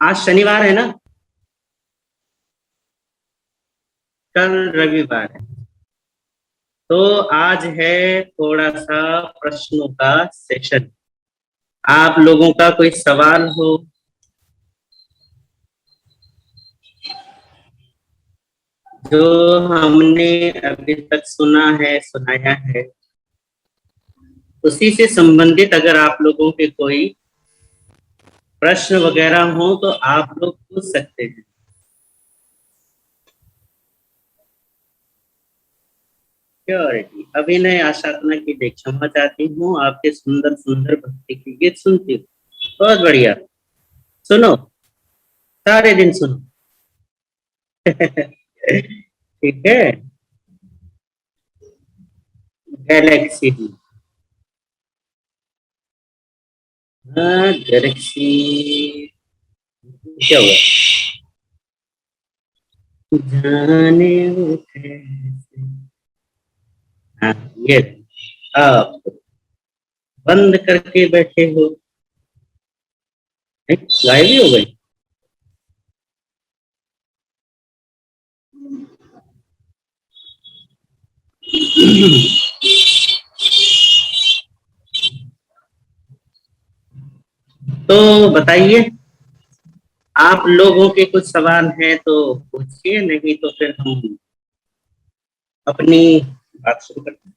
आज शनिवार है ना, कल रविवार है। तो आज है थोड़ा सा प्रश्नों का सेशन। आप लोगों का कोई सवाल हो? जो हमने अभी तक सुना है, सुनाया है, उसी से संबंधित अगर आप लोगों के कोई प्रश्न वगैरह हो तो आप लोग पूछ सकते हैं। प्योरिटी अभिनय आशातना की देख क्षमा चाहती हूँ, आपके सुंदर सुंदर भक्ति के गीत सुनती हूँ। बहुत बढ़िया। सुनो, सारे दिन सुनो। ठीक है। गैलेक्सी। हाँ, गैलेक्सी। क्या हुआ? जाने वो कैसे। हाँ, ये आप बंद करके बैठे हो। गायब ही हो गई। तो बताइए, आप लोगों के कुछ सवाल हैं तो पूछिए, नहीं तो फिर हम अपनी बात शुरू करते हैं।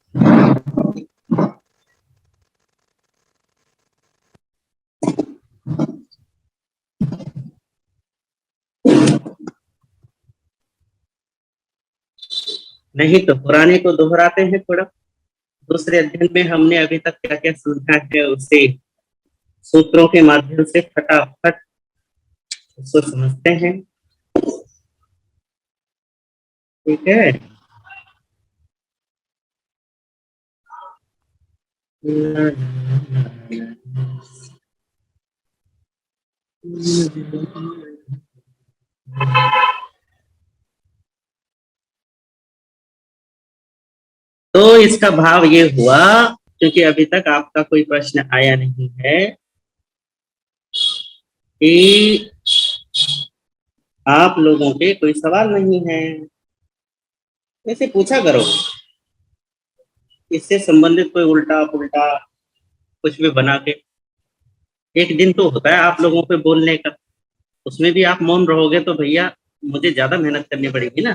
नहीं तो पुराने को दोहराते हैं थोड़ा। दूसरे अध्ययन में हमने अभी तक क्या क्या समझा है, उसे सूत्रों के माध्यम से फटाफट उसको समझते हैं। ठीक है। तो इसका भाव ये हुआ, क्योंकि अभी तक आपका कोई प्रश्न आया नहीं है, कि आप लोगों के कोई सवाल नहीं है। ऐसे पूछा करो, इससे संबंधित कोई उल्टा पुल्टा कुछ भी बना के। एक दिन तो होता है आप लोगों पे बोलने का, उसमें भी आप मौन रहोगे तो भैया मुझे ज्यादा मेहनत करनी पड़ेगी ना।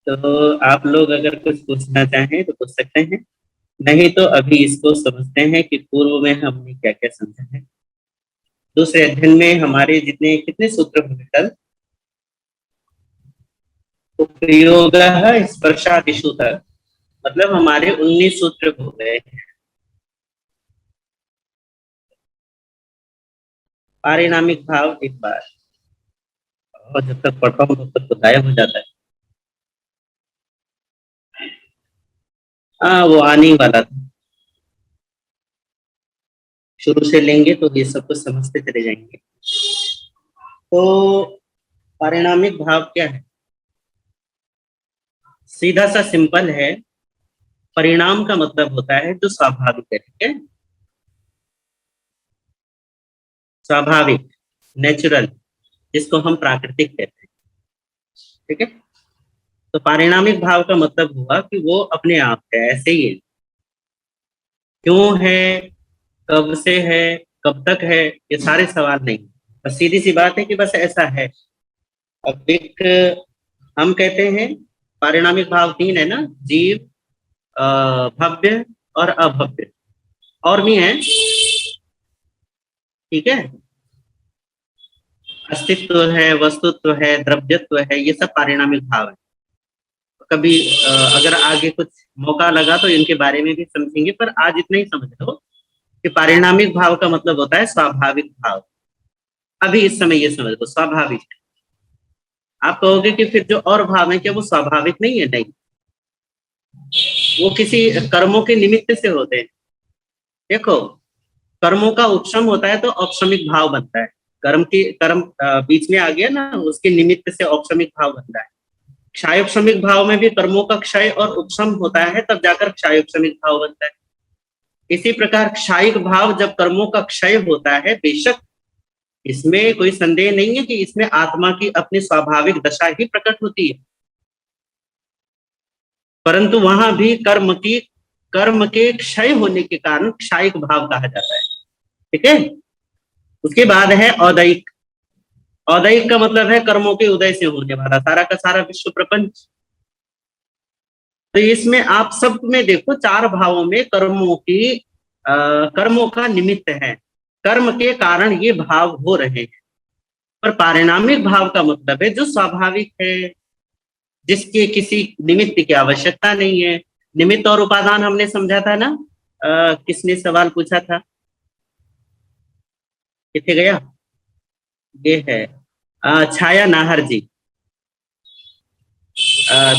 तो आप लोग अगर कुछ पूछना चाहें तो पूछ सकते हैं, नहीं तो अभी इसको समझते हैं कि पूर्व में हमने क्या क्या समझा है। दूसरे अध्ययन में हमारे जितने कितने सूत्र हुए कल? उपयोग स्पर्शादिषु तक, मतलब हमारे 19 सूत्र हो गए। पारिणामिक भाव एक बार, और जब तक पढ़ता हूँ तब तक तो गायब हो जाता है। हाँ, वो आने ही वाला था। शुरू से लेंगे तो ये सब कुछ समझते चले जाएंगे। तो पारिणामिक भाव क्या है? सीधा सा सिंपल है। परिणाम का मतलब होता है जो स्वाभाविक है। ठीक है, स्वाभाविक, नेचुरल, जिसको हम प्राकृतिक कहते हैं। ठीक है। तो पारिणामिक भाव का मतलब हुआ कि वो अपने आप है, ऐसे ही है। क्यों है, कब से है, कब तक है, ये सारे सवाल नहीं। बस सीधी सी बात है कि बस ऐसा है। अब एक हम कहते हैं पारिणामिक भाव तीन है ना, जीव, भव्य और अभव्य, और भी हैं। ठीक है। अस्तित्व है, वस्तुत्व है, द्रव्यत्व है, ये सब पारिणामिक भाव है। कभी अगर आगे कुछ मौका लगा तो इनके बारे में भी समझेंगे, पर आज इतना ही समझ लो कि पारिणामिक भाव का मतलब होता है स्वाभाविक भाव। अभी इस समय ये समझ लो, स्वाभाविक। आप कहोगे कि फिर जो और भाव है क्या वो स्वाभाविक नहीं है? नहीं, वो किसी कर्मों के निमित्त से होते हैं। देखो, कर्मों का उपशम होता है तो औपशमिक भाव बनता है। कर्म बीच में आ गया ना, उसके निमित्त से औपशमिक भाव बनता है। क्षायोपशमिक भाव में भी कर्मों का क्षय और उपशम होता है, तब जाकर क्षायोपशमिक भाव बनता है। इसी प्रकार क्षायिक भाव जब कर्मों का क्षय होता है, बेशक इसमें कोई संदेह नहीं है कि इसमें आत्मा की अपनी स्वाभाविक दशा ही प्रकट होती है, परंतु वहां भी कर्म के क्षय होने के कारण क्षायिक भाव कहा जाता है। ठीक है। उसके बाद है औदैक। औदैक का मतलब है कर्मों के उदय से होने वाला सारा का सारा विश्व प्रपंच। तो इसमें आप सब में देखो चार भावों में कर्मों का निमित्त है, कर्म के कारण ये भाव हो रहे हैं। पर पारिणामिक भाव का मतलब है जो स्वाभाविक है, जिसके किसी निमित्त की आवश्यकता नहीं है। निमित्त और उपादान हमने समझा था ना। किसने सवाल पूछा था, किथे गया? ये है छाया नाहर जी।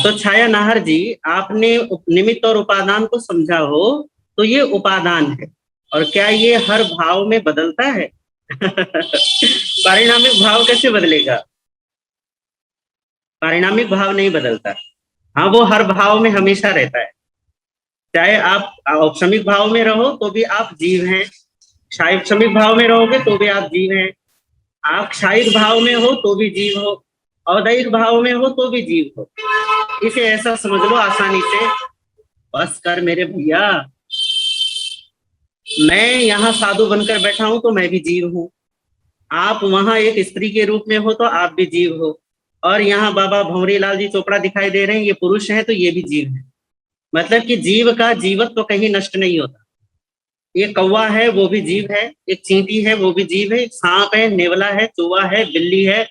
तो छाया नाहर जी, आपने निमित्त और उपादान को समझा हो तो ये उपादान है, और क्या ये हर भाव में बदलता है? पारिणामिक भाव कैसे बदलेगा? पारिणामिक भाव नहीं बदलता। हाँ, वो हर भाव में हमेशा रहता है। चाहे आप औपशमिक भाव में रहो तो भी आप जीव हैं, क्षायिक भाव में रहोगे तो भी आप जीव हैं, आप क्षायिक भाव में हो तो भी जीव हो, औदैहिक भाव में हो तो भी जीव हो। इसे ऐसा समझ लो आसानी से। बस कर मेरे भैया, मैं यहाँ साधु बनकर बैठा हूं तो मैं भी जीव हूँ, आप वहां एक स्त्री के रूप में हो तो आप भी जीव हो, और यहाँ बाबा भंवरी लाल जी चोपड़ा दिखाई दे रहे हैं, ये पुरुष हैं तो ये भी जीव है। मतलब कि जीव का जीवत्व तो कहीं नष्ट नहीं होता। एक कौवा है वो भी जीव है, एक चींटी है वो भी जीव है, सांप है, नेवला है, चूहा है, बिल्ली है,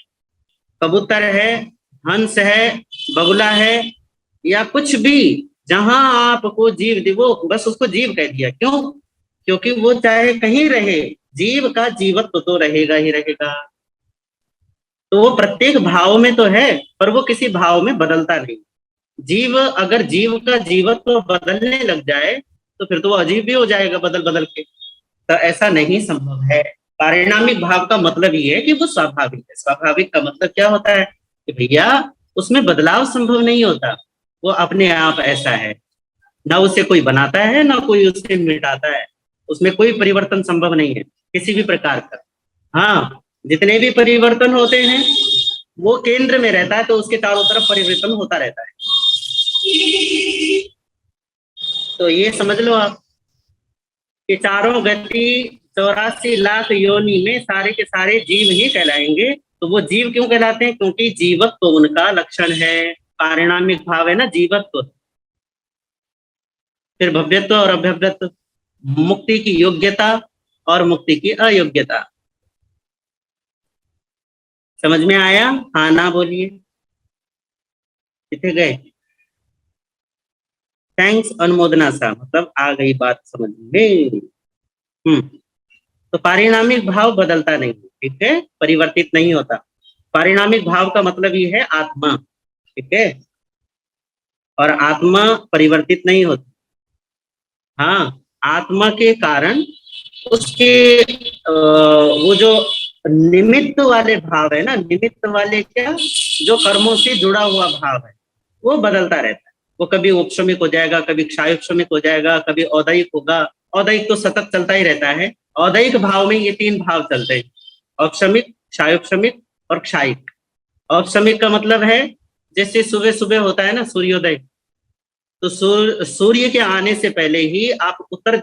कबूतर है, हंस है, बगुला है, या कुछ भी जहां आपको जीव दिवो बस उसको जीव कह दिया। क्यों? क्योंकि वो चाहे कहीं रहे, जीव का जीवत्व तो रहेगा ही रहेगा। तो वो प्रत्येक भाव में तो है, पर वो किसी भाव में बदलता नहीं। जीव अगर जीव का जीवत्व बदलने लग जाए तो फिर तो वो अजीब भी हो जाएगा बदल बदल के। तो ऐसा नहीं संभव है। पारिणामिक भाव का मतलब ये है कि वो स्वाभाविक है। स्वाभाविक का मतलब क्या होता है कि भैया उसमें बदलाव संभव नहीं होता, वो अपने आप ऐसा है, ना उसे कोई बनाता है ना कोई उसे मिटाता है, उसमें कोई परिवर्तन संभव नहीं है किसी भी प्रकार का। हाँ, जितने भी परिवर्तन होते हैं वो केंद्र में रहता है, तो उसके चारों तरफ परिवर्तन होता रहता है। तो ये समझ लो आप कि चारों गति 84 लाख योनि में सारे के सारे जीव ही कहलाएंगे। तो वो जीव क्यों कहलाते हैं? क्योंकि जीवत्व तो उनका लक्षण है। पारिणामिक भाव है ना जीवत्व। फिर भव्यत्व और अभव्यत्व, मुक्ति की योग्यता और मुक्ति की अयोग्यता। समझ में आया? हाँ ना बोलिए, कितने गए? थैंक्स अनुमोदना सा, मतलब आ गई बात समझ में। तो पारिणामिक भाव बदलता नहीं, ठीक है, परिवर्तित नहीं होता। पारिणामिक भाव का मतलब ये है आत्मा, ठीक है, और आत्मा परिवर्तित नहीं होती। हाँ, आत्मा के कारण उसके वो जो निमित्त वाले भाव है ना, निमित्त वाले क्या, जो कर्मों से जुड़ा हुआ भाव है वो बदलता रहता है। वो कभी उपशमिक हो जाएगा, कभी क्षायोपशमिक हो जाएगा, कभी औदैहिक होगा। औदैहिक तो सतत चलता ही रहता है। औदैहिक भाव में ये तीन भाव चलते हैं, औपशमिक, क्षायोपशमिक और क्षायिक। औपशमिक का मतलब है जैसे सुबह सुबह होता है ना सूर्योदय, तो सूर्य के आने से पहले ही आप उत्तर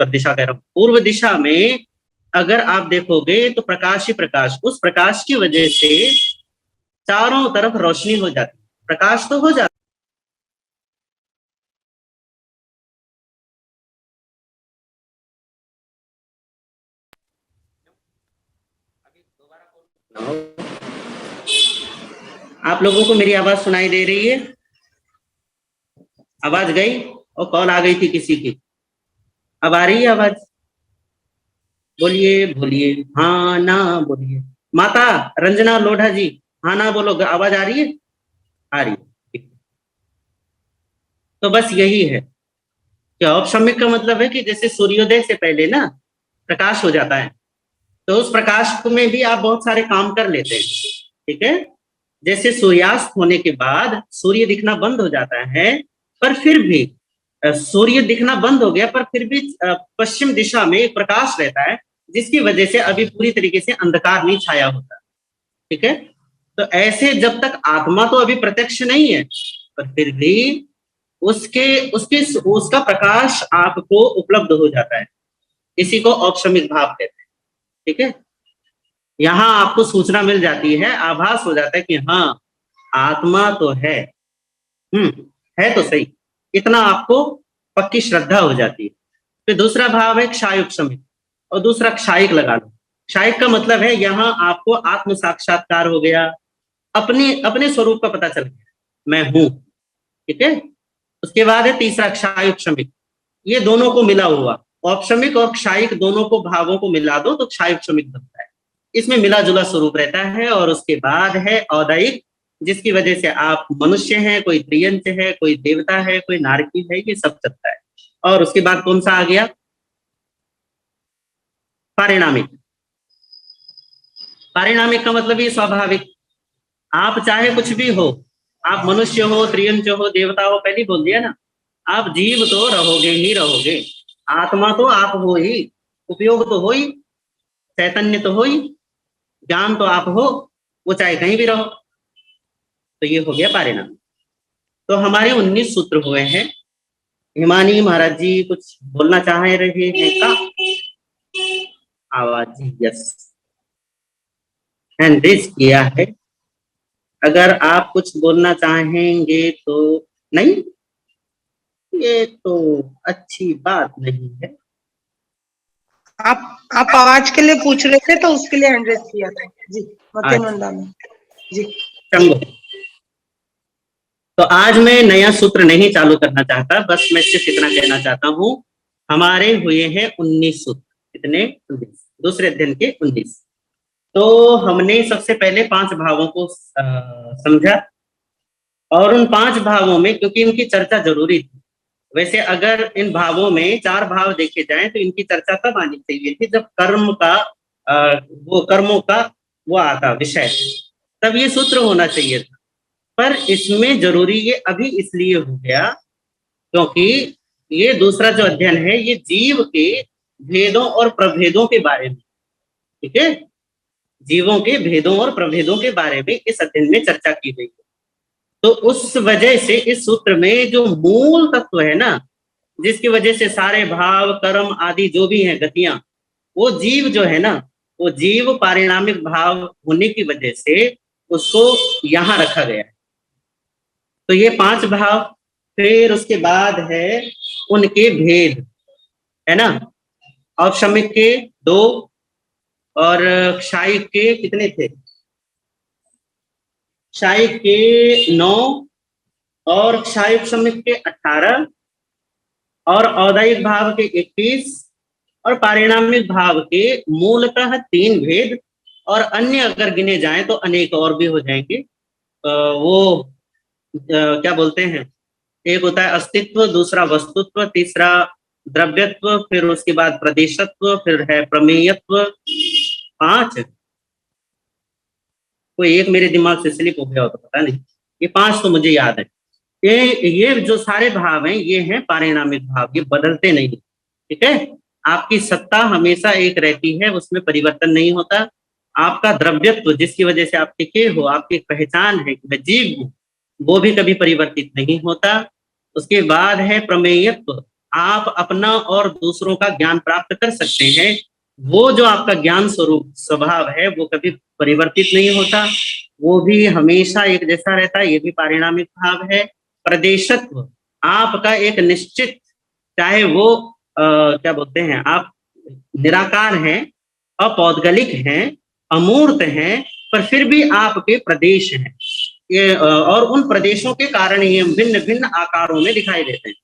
दिशा कह रहा हूं, पूर्व दिशा में अगर आप देखोगे तो प्रकाश ही प्रकाश, उस प्रकाश की वजह से चारों तरफ रोशनी हो जाती है, प्रकाश तो हो जाता है। आप लोगों को मेरी आवाज सुनाई दे रही है? आवाज गई और कॉल आ गई थी किसी की। अब आ रही है आवाज? बोलिए बोलिए, हाँ ना बोलिए। माता रंजना लोढ़ा जी, हाँ ना बोलो, आवाज आ रही है? आ रही है। तो बस यही है कि औपशमिक का मतलब है कि जैसे सूर्योदय से पहले ना प्रकाश हो जाता है, तो उस प्रकाश में भी आप बहुत सारे काम कर लेते हैं, ठीक है। जैसे सूर्यास्त होने के बाद सूर्य दिखना बंद हो जाता है, पर फिर भी सूर्य दिखना बंद हो गया, पर फिर भी पश्चिम दिशा में एक प्रकाश रहता है, जिसकी वजह से अभी पूरी तरीके से अंधकार नहीं छाया होता। ठीक है, तो ऐसे जब तक आत्मा तो अभी प्रत्यक्ष नहीं है, पर फिर भी उसके उसके उसका प्रकाश आपको उपलब्ध हो जाता है। इसी को औपशमिक भाव कहते हैं। ठीक है, यहाँ आपको सूचना मिल जाती है, आभास हो जाता है कि हाँ, आत्मा तो है। है तो सही, इतना आपको पक्की श्रद्धा हो जाती है। फिर दूसरा भाव है क्षायुपशमिक, और दूसरा क्षायिक लगा लो। क्षायिक का मतलब है यहाँ आपको आत्म साक्षात्कार हो गया, अपने अपने स्वरूप का पता चल गया, मैं हूं। ठीक है, उसके बाद है तीसरा क्षायुपशमिक, ये दोनों को मिला हुआ, औपशमिक और क्षायिक दोनों को भावों को मिला दो तो क्षायुपशमिक बनता है। इसमें मिला जुला स्वरूप रहता है। और उसके बाद है औदैहिक, जिसकी वजह से आप मनुष्य हैं, कोई त्रियंच है, कोई देवता है, कोई नारकी है, ये सब चलता है। और उसके बाद कौन सा आ गया? पारिणामिक। पारिणामिक का मतलब ये स्वाभाविक, आप चाहे कुछ भी हो, आप मनुष्य हो, त्रियंच हो, देवता हो, पहले बोल दिया ना, आप जीव तो रहोगे ही रहोगे, आत्मा तो आप हो ही, उपयोग तो हो ही, चैतन्य तो हो ही, ज्ञान तो आप हो, वो चाहे कहीं भी रहो। तो ये हो गया पारिणाम। तो हमारे 19 सूत्र हुए हैं। हिमानी महाराज जी कुछ बोलना चाह रहे हैं का? आवाज जी यस, हैंड रेज किया है। अगर आप कुछ बोलना चाहेंगे तो नहीं, ये तो अच्छी बात नहीं है। आप आवाज के लिए पूछ रहे थे तो उसके लिए हैंड रेज किया था जी, मत्यनंदा में जी। चलो, तो आज मैं नया सूत्र नहीं चालू करना चाहता, बस मैं सिर्फ इतना कहना चाहता हूँ, हमारे हुए हैं 19 सूत्र। कितने? 19, दूसरे अध्ययन के 19। तो हमने सबसे पहले 5 भावों को समझा, और उन 5 भावों में क्योंकि इनकी चर्चा जरूरी थी, वैसे अगर इन भावों में 4 भाव देखे जाएं तो इनकी चर्चा तब आनी चाहिए थी जब कर्म का वो कर्मों का वो आता विषय, तब ये सूत्र होना चाहिए था। पर इसमें जरूरी ये अभी इसलिए हो गया क्योंकि ये दूसरा जो अध्ययन है ये जीव के भेदों और प्रभेदों के बारे में। ठीक है, जीवों के भेदों और प्रभेदों के बारे में इस अध्ययन में चर्चा की गई है। तो उस वजह से इस सूत्र में जो मूल तत्व है ना, जिसकी वजह से सारे भाव कर्म आदि जो भी हैं गतियां, वो जीव जो है ना, वो जीव पारिणामिक भाव होने की वजह से उसको यहाँ रखा गया है। तो ये 5 भाव, फिर उसके बाद है उनके भेद, है ना। औपशमिक के 2 और क्षायिक के कितने थे? क्षायिक के 9 और क्षायुपशमिक के 18 और औदैहिक भाव के 21 और पारिणामिक भाव के मूलतः 3 भेद, और अन्य अगर गिने जाएं तो अनेक और भी हो जाएंगे। वो क्या बोलते हैं, एक होता है अस्तित्व, दूसरा वस्तुत्व, तीसरा द्रव्यत्व, फिर उसके बाद प्रदेशत्व, फिर है प्रमेयत्व। 5, कोई एक मेरे दिमाग से स्लिप हो गया हो तो पता नहीं, ये 5 तो मुझे याद है। ये जो सारे भाव हैं ये हैं पारिणामिक भाव, ये बदलते नहीं। ठीक है, आपकी सत्ता हमेशा एक रहती है, उसमें परिवर्तन नहीं होता। आपका द्रव्यत्व जिसकी वजह से आप टिके हो, आपकी पहचान है कि मैं जीव हूँ, वो भी कभी परिवर्तित नहीं होता। उसके बाद है प्रमेयत्व, आप अपना और दूसरों का ज्ञान प्राप्त कर सकते हैं, वो जो आपका ज्ञान स्वरूप स्वभाव है वो कभी परिवर्तित नहीं होता, वो भी हमेशा एक जैसा रहता है, ये भी पारिणामिक भाव है। प्रदेशत्व, आपका एक निश्चित, चाहे वो क्या बोलते हैं, आप निराकार हैं, अपौद्गलिक हैं, अमूर्त हैं, पर फिर भी आपके प्रदेश हैं। ये और उन प्रदेशों के कारण ये भिन्न भिन्न आकारों में दिखाई देते हैं।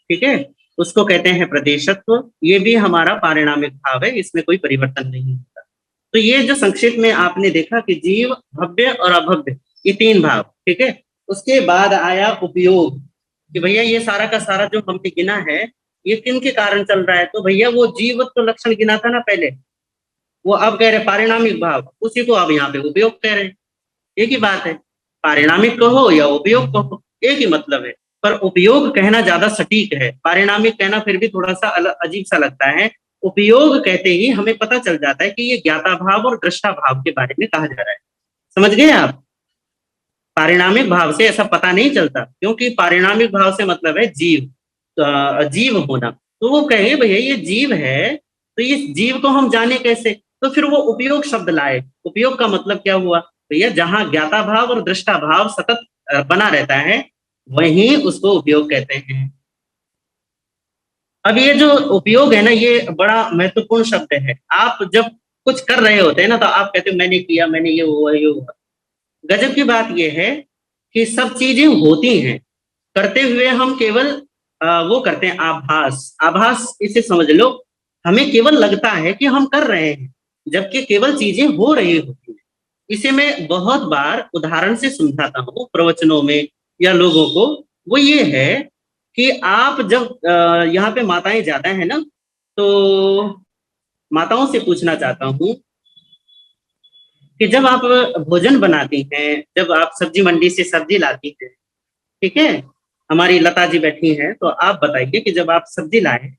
ठीक है, उसको कहते हैं प्रदेशत्व। ये भी हमारा पारिणामिक भाव है, इसमें कोई परिवर्तन नहीं होता। तो ये जो संक्षिप्त में आपने देखा कि जीव, भव्य और अभव्य, ये 3 भाव। ठीक है, उसके बाद आया उपयोग, कि भैया ये सारा का सारा जो हमने गिना है ये किन के कारण चल रहा है, तो भैया वो जीवत्व लक्षण गिना था ना पहले, वो अब कह रहे पारिणामिक भाव, उसी को अब यहाँ पे उपयोग कह रहे हैं। एक ही बात है, पारिणामिक कहो या उपयोग कहो, एक ही मतलब है। पर उपयोग कहना ज्यादा सटीक है, पारिणामिक कहना फिर भी थोड़ा सा अजीब सा लगता है। उपयोग कहते ही हमें पता चल जाता है कि ये ज्ञाता भाव और दृष्टा भाव के बारे में कहा जा रहा है। समझ गए आप? पारिणामिक भाव से ऐसा पता नहीं चलता, क्योंकि पारिणामिक भाव से मतलब है जीव, जीव होना। तो वो कहे भैया ये जीव है, तो ये जीव को हम जाने कैसे? तो फिर वो उपयोग शब्द लाए। उपयोग का मतलब क्या हुआ भैया? जहां ज्ञाता भाव और दृष्टा भाव सतत बना रहता है, वहीं उसको उपयोग कहते हैं। अब ये जो उपयोग है ना, ये बड़ा महत्वपूर्ण शब्द है। आप जब कुछ कर रहे होते हैं ना, तो आप कहते हो मैंने किया, मैंने ये हुआ, ये हुआ। गजब की बात यह है कि सब चीजें होती हैं, करते हुए हम केवल वो करते हैं आभास। आभास इसे समझ लो, हमें केवल लगता है कि हम कर रहे हैं, जबकि केवल चीजें हो रही होती हैं। इसे मैं बहुत बार उदाहरण से समझाता हूँ प्रवचनों में या लोगों को। वो ये है कि आप जब यहाँ पे माताएं ज्यादा है ना, तो माताओं से पूछना चाहता हूँ कि जब आप भोजन बनाती हैं, जब आप सब्जी मंडी से सब्जी लाती हैं, ठीक है, हमारी लता जी बैठी हैं, तो आप बताइए कि जब आप सब्जी लाए,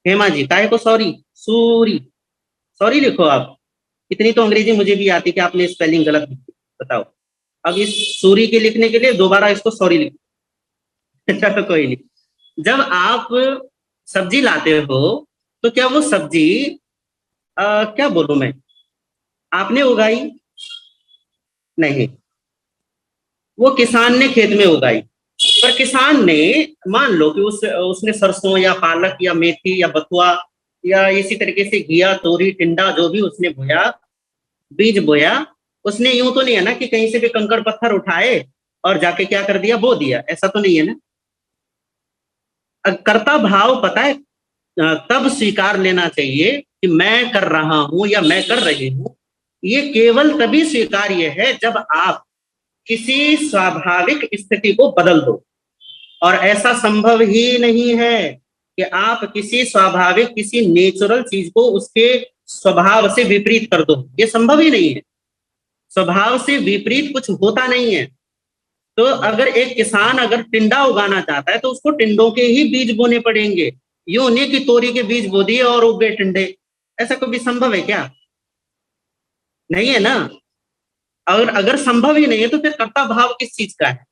हेमा जी काहे को सॉरी, सूरी, सॉरी लिखो आप। इतनी तो अंग्रेजी मुझे भी आती कि आपने स्पेलिंग गलत लिखी, बताओ। अब इस सूरी के लिखने के लिए दोबारा इसको सॉरी लिखो। चलो कोई नहीं। जब आप सब्जी लाते हो, तो क्या वो सब्जी क्या बोलूं मैं, आपने उगाई? नहीं, वो किसान ने खेत में उगाई। पर किसान ने, मान लो कि उसने सरसों या पालक या मेथी या बथुआ या इसी तरीके से घिया, तोरी, टिंडा जो भी उसने बोया, बीज बोया, उसने यूं तो नहीं है ना कि कहीं से भी कंकड़ पत्थर उठाए और जाके क्या कर दिया, बो दिया, ऐसा तो नहीं है ना। कर्ता भाव पता है तब स्वीकार लेना चाहिए कि मैं कर रहा हूं या मैं कर रही हूं। ये केवल तभी स्वीकार्य है जब आप किसी स्वाभाविक स्थिति को बदल दो, और ऐसा संभव ही नहीं है कि आप किसी स्वाभाविक, किसी नेचुरल चीज को उसके स्वभाव से विपरीत कर दो। ये संभव ही नहीं है। स्वभाव से विपरीत कुछ होता नहीं है। तो अगर एक किसान अगर टिंडा उगाना चाहता है, तो उसको टिंडों के ही बीज बोने पड़ेंगे। यूं नहीं कि तोरी के बीज बो दिए और उग गए टिंडे। ऐसा कभी संभव है क्या? नहीं है ना। और अगर संभव ही नहीं है, तो फिर कर्ता भाव किस चीज का है?